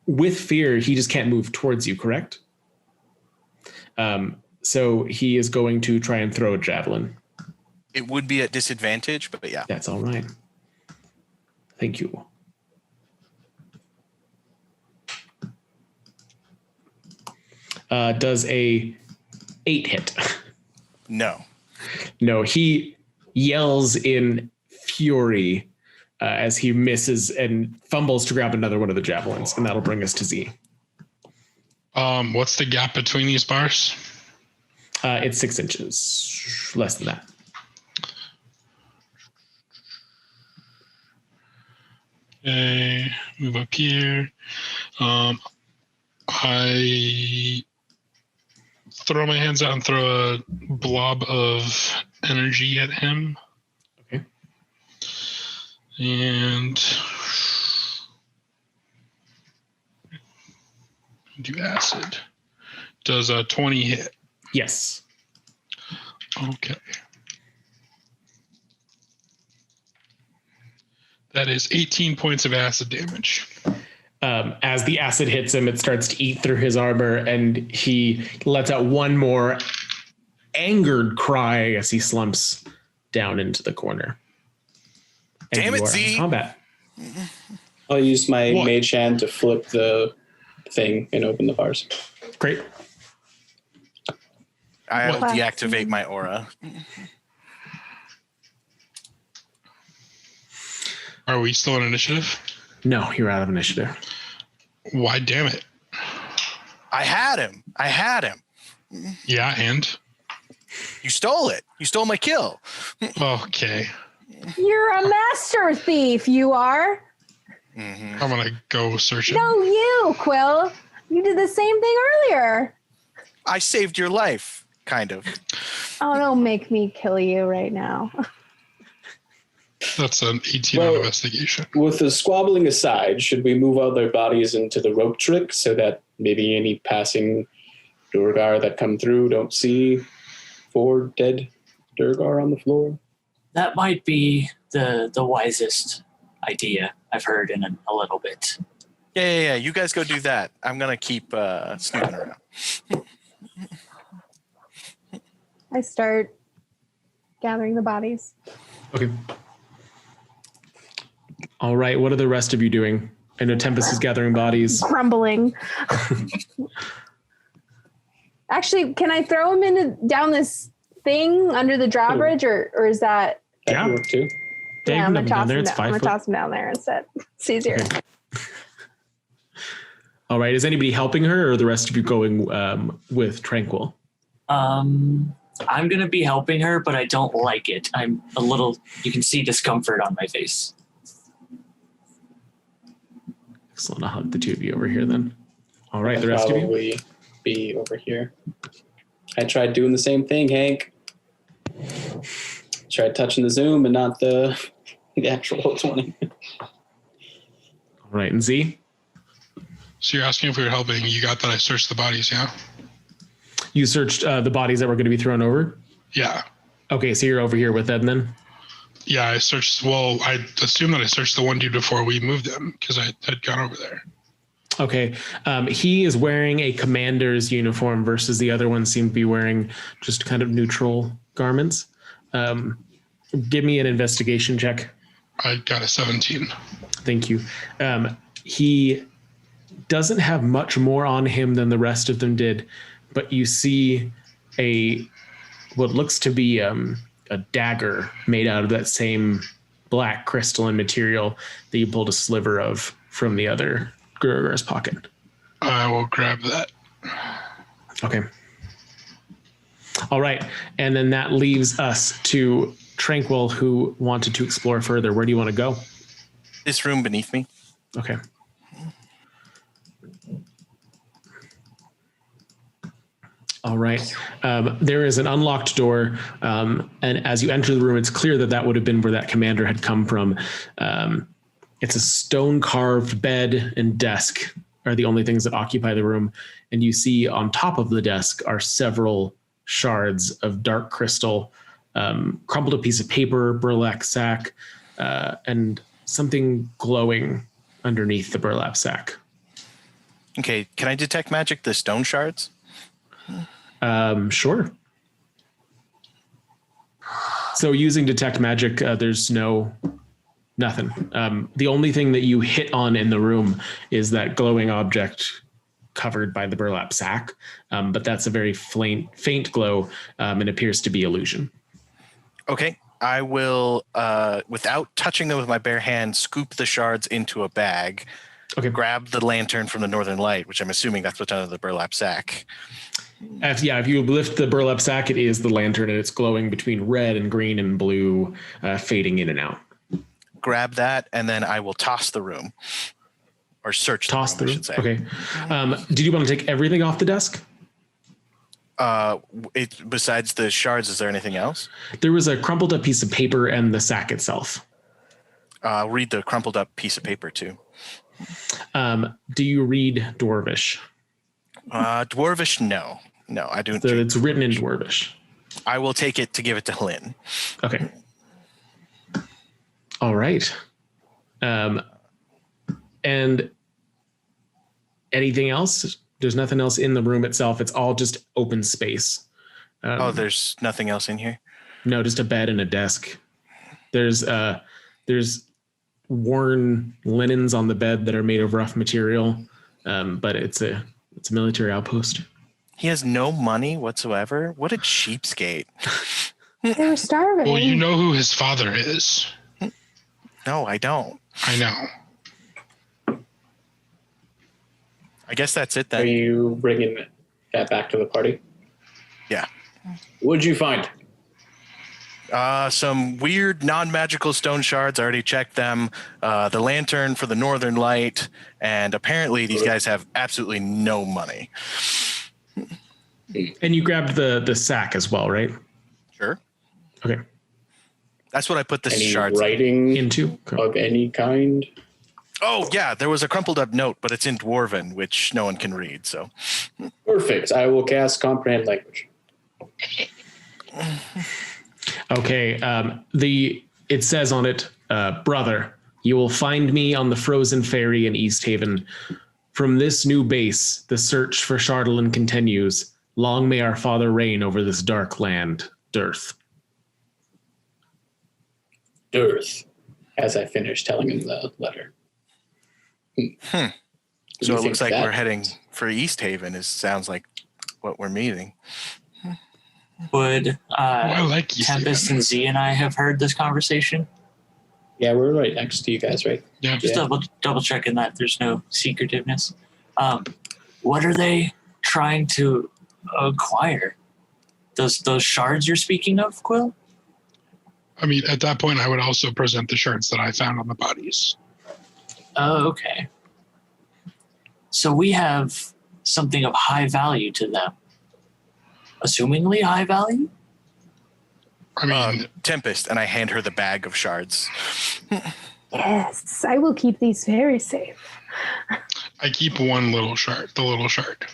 with fear, he just can't move towards you, correct? So he is going to try and throw a javelin. It would be at disadvantage, but yeah. That's all right. Thank you. Does a 8 hit? No. No, he yells in fury as he misses and fumbles to grab another one of the javelins, and that'll bring us to Z. What's the gap between these bars? It's 6 inches, less than that. Okay, move up here. I throw my hands out and throw a blob of energy at him. Okay. And do acid. Does a 20 hit? Yes. Okay. That is 18 points of acid damage. As the acid hits him, it starts to eat through his armor, and he lets out one more angered cry as he slumps down into the corner. And Damn you it, are Z! in combat. I'll use my What? mage hand to flip the thing and open the bars. Great. I'll What? deactivate my aura. Are we still in initiative? No, you're out of initiative. Why, damn it. I had him. Yeah, and? You stole it. You stole my kill. Okay. You're a master thief, you are. Mm-hmm. I'm going to go search it. No, you, Quill. You did the same thing earlier. I saved your life, kind of. Oh, don't make me kill you right now. That's an 18 on investigation. With the squabbling aside, should we move other bodies into the rope trick so that maybe any passing Durgar that come through don't see 4 dead Durgar on the floor? That might be the wisest idea I've heard in a little bit. Yeah. You guys go do that. I'm going to keep snooping around. I start gathering the bodies. Okay. All right. What are the rest of you doing? I know Tempest is gathering bodies. Crumbling. Actually, can I throw him down this thing under the drawbridge, or is that? That Yeah. could work too. Yeah, I'm you can gonna dump him down there. It's I'm 5 gonna foot. toss him down there instead. It's easier. Okay. All right. Is anybody helping her, or are the rest of you going with Tranquil? I'm going to be helping her, but I don't like it. I'm a little, you can see discomfort on my face. Excellent. I'll hug the two of you over here then. All right. The rest of you? Probably be over here. I tried doing the same thing, Hank. Tried touching the Zoom and not the actual 20. All right. And Z? So you're asking if we were helping. You got that I searched the bodies, yeah? You searched the bodies that were going to be thrown over? Yeah. Okay. So you're over here with them then? Yeah, I searched. Well, I assume that I searched the one dude before we moved them because I had gone over there. Okay. He is wearing a commander's uniform versus the other one seemed to be wearing just kind of neutral garments. Give me an investigation check. I got a 17. Thank you. He doesn't have much more on him than the rest of them did, but you see what looks to be a dagger made out of that same black crystalline material that you pulled a sliver of from the other Gurgar's pocket. I will grab that. Okay. All right. And then that leaves us to Tranquil, who wanted to explore further. Where do you want to go? This room beneath me. Okay. All right. There is an unlocked door. And as you enter the room, it's clear that would have been where that commander had come from. It's a stone carved bed and desk are the only things that occupy the room. And you see on top of the desk are several shards of dark crystal, crumpled a piece of paper, burlap sack, and something glowing underneath the burlap sack. Okay, can I detect magic the stone shards? Sure. So using detect magic, there's nothing. The only thing that you hit on in the room is that glowing object covered by the burlap sack. But that's a very faint glow and appears to be illusion. Okay, I will, without touching them with my bare hand, scoop the shards into a bag. Okay. Grab the lantern from the Northern Light, which I'm assuming that's what's under the burlap sack. If you lift the burlap sack, it is the lantern, and it's glowing between red and green and blue, fading in and out. Grab that, and then I will toss the room. Or search the room, I should say. Okay. Did you want to take everything off the desk? Besides the shards, is there anything else? There was a crumpled up piece of paper and the sack itself. I'll read the crumpled up piece of paper too. Do you read Dwarvish? Dwarvish, no, I don't. So it's written in Dwarvish. I will take it to give it to Lynn. Okay. All right. And anything else? There's nothing else in the room itself. It's all just open space. There's nothing else in here? No, just a bed and a desk. There's worn linens on the bed that are made of rough material, but it's a military outpost. He has no money whatsoever. What a cheapskate! They were starving. Well, you know who his father is. No, I don't. I know. I guess that's it Are then. you bringing that back to the party? Yeah. What'd you find? Some weird non-magical stone shards. I already checked them. The lantern for the Northern Light, and apparently these guys have absolutely no money. And you grabbed the sack as well, right? Sure. Okay. That's what I put the Any shards in. writing Into? of any kind? Oh, yeah, there was a crumpled up note, but it's in Dwarven, which no one can read, so. Perfect. I will cast Comprehend Language. Okay. It says on it, brother, you will find me on the frozen ferry in East Haven. From this new base, the search for Chardalyn continues. Long may our father reign over this dark land, Dearth. Dearth, as I finish telling him the letter. So it looks like we're heading for East Haven. Sounds like what we're meeting. Would I like Tempest and Z and I have heard this conversation? Yeah, we're right next to you guys, right? Yeah. Just double checking that there's no secretiveness. What are they trying to acquire? Those shards you're speaking of, Quill? I mean, at that point, I would also present the shards that I found on the bodies. Oh, okay. So we have something of high value to them. Assumingly high value? I mean, Tempest, and I hand her the bag of shards. Yes, I will keep these very safe. I keep one little shard, the little shard.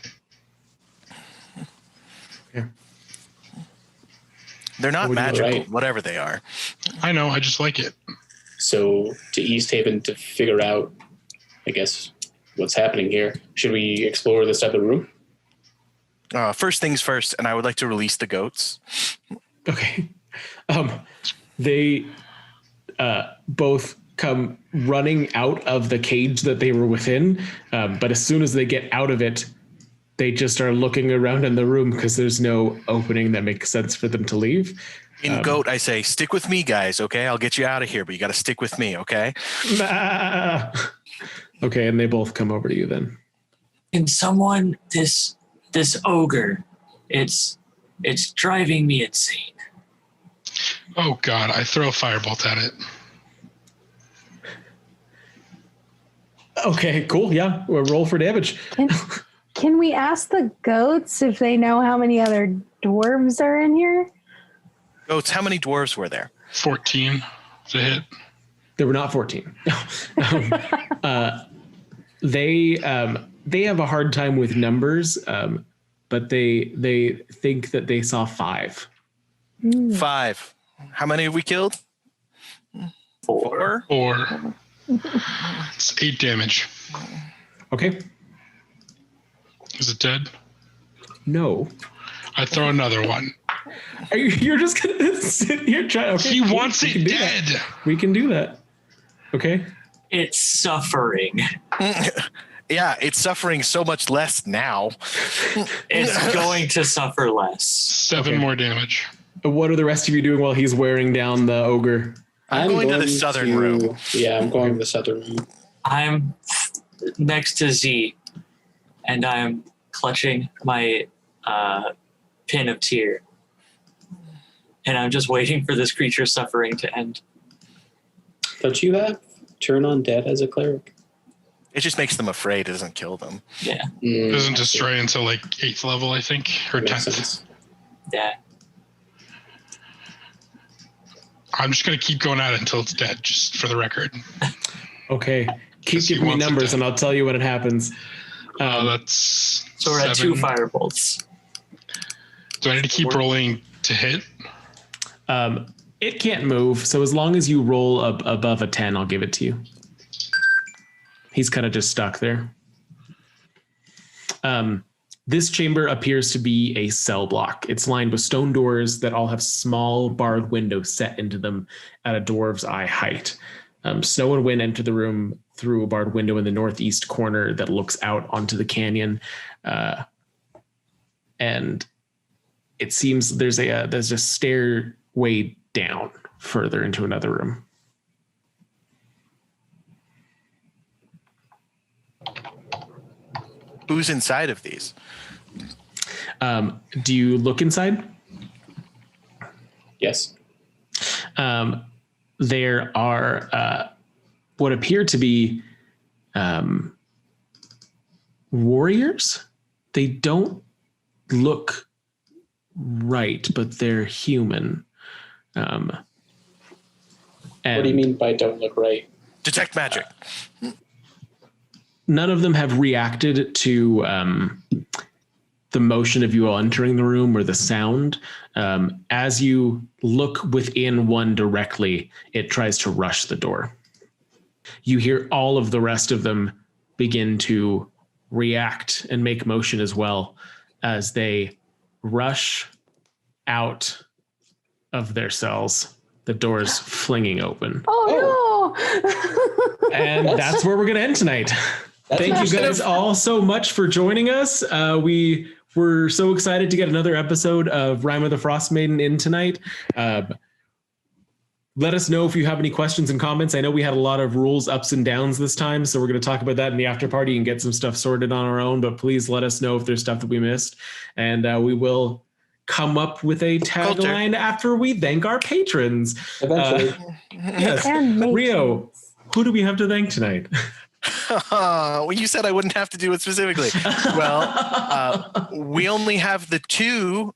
They're not What would you magical, write? whatever they are. I know, I just like it. So to East Haven to figure out, I guess, what's happening here. Should we explore this other room? First things first, and I would like to release the goats. Okay. They both come running out of the cage that they were within, but as soon as they get out of it, they just are looking around in the room because there's no opening that makes sense for them to leave. In goat, I say, stick with me, guys, okay? I'll get you out of here, but you got to stick with me, okay? Okay, and they both come over to you then. Can someone, this ogre, it's driving me insane. Oh, God, I throw a firebolt at it. Okay, cool. Yeah, we'll roll for damage. Can we ask the goats if they know how many other dwarves are in here? Goats, how many dwarves were there? 14 to hit. There were not 14. They have a hard time with numbers, but they think that they saw 5. 5. How many have we killed? 4. Or it's 8 damage. Okay. Is it dead? No. I throw another one. You're just gonna sit here trying. Okay, He cool. wants We it can do dead. that. We can do that. Okay. It's suffering. Yeah, it's suffering so much less now. It's going to suffer less. 7 more damage. What are the rest of you doing while he's wearing down the ogre? I'm going to the southern room. Yeah, I'm going to the southern room. I'm next to Z, and I'm clutching my pin of tear. And I'm just waiting for this creature's suffering to end. Don't you have turn on dead as a cleric? It just makes them afraid. It doesn't kill them. Yeah. It doesn't destroy until like 8th level, I think, or 10th. Yeah. I'm just going to keep going at it until it's dead, just for the record. Okay. Keep Because he giving me wants it numbers dead. and I'll tell you when it happens. That's So we're at 2 firebolts. Do I need to keep rolling to hit? It can't move, so as long as you roll above a 10, I'll give it to you. He's kind of just stuck there. This chamber appears to be a cell block. It's lined with stone doors that all have small barred windows set into them at a dwarf's eye height. Snow and wind enter the room through a barred window in the northeast corner that looks out onto the canyon. And it seems there's a stairway down further into another room. Who's inside of these? Do you look inside? Yes. There are what appear to be warriors. They don't look right, but they're human. And What do you mean by don't look right? Detect magic. None of them have reacted to the motion of you all entering the room or the sound. As you look within one directly, it tries to rush the door. You hear all of the rest of them begin to react and make motion as well as they rush out of their cells, the doors flinging open. Oh no! And that's where we're going to end tonight. Thank you guys all so much for joining us. We were so excited to get another episode of Rime of the Frostmaiden in tonight. Let us know if you have any questions and comments. I know we had a lot of rules ups and downs this time, so we're going to talk about that in the after party and get some stuff sorted on our own, but please let us know if there's stuff that we missed. And we will come up with a tagline after we thank our patrons. Eventually. Yes. And Rio, who do we have to thank tonight? Well, you said I wouldn't have to do it specifically. Well, we only have the 2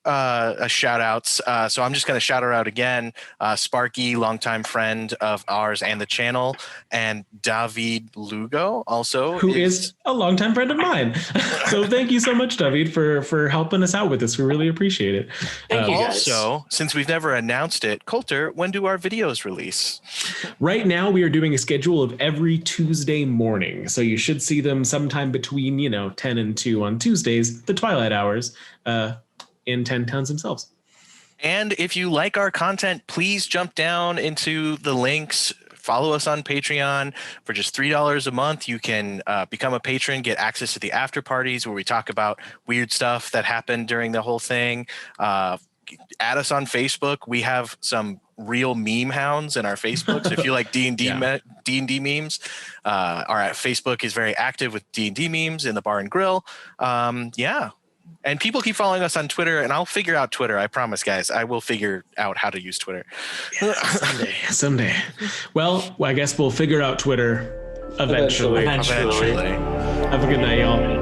shout outs. So I'm just going to shout her out again. Sparky, longtime friend of ours and the channel, and David Lugo also. Who is a longtime friend of mine. So thank you so much, David, for helping us out with this. We really appreciate it. Thank you, guys. Also, since we've never announced it, Coulter, when do our videos release? Right now, we are doing a schedule of every Tuesday morning. So you should see them sometime between, 10 and 2 on Tuesdays, the twilight hours, in 10 towns themselves. And if you like our content, please jump down into the links. Follow us on Patreon. For just $3 a month, you can become a patron, get access to the after parties where we talk about weird stuff that happened during the whole thing. Add us on Facebook. We have some real meme hounds in our Facebook. So if you like D&D D&D memes, our Facebook is very active with D&D memes in the bar and grill. And people keep following us on Twitter, and I'll figure out Twitter. I promise, guys. I will figure out how to use Twitter. Yeah, someday. Well, I guess we'll figure out Twitter eventually. Eventually. Have a good night, y'all.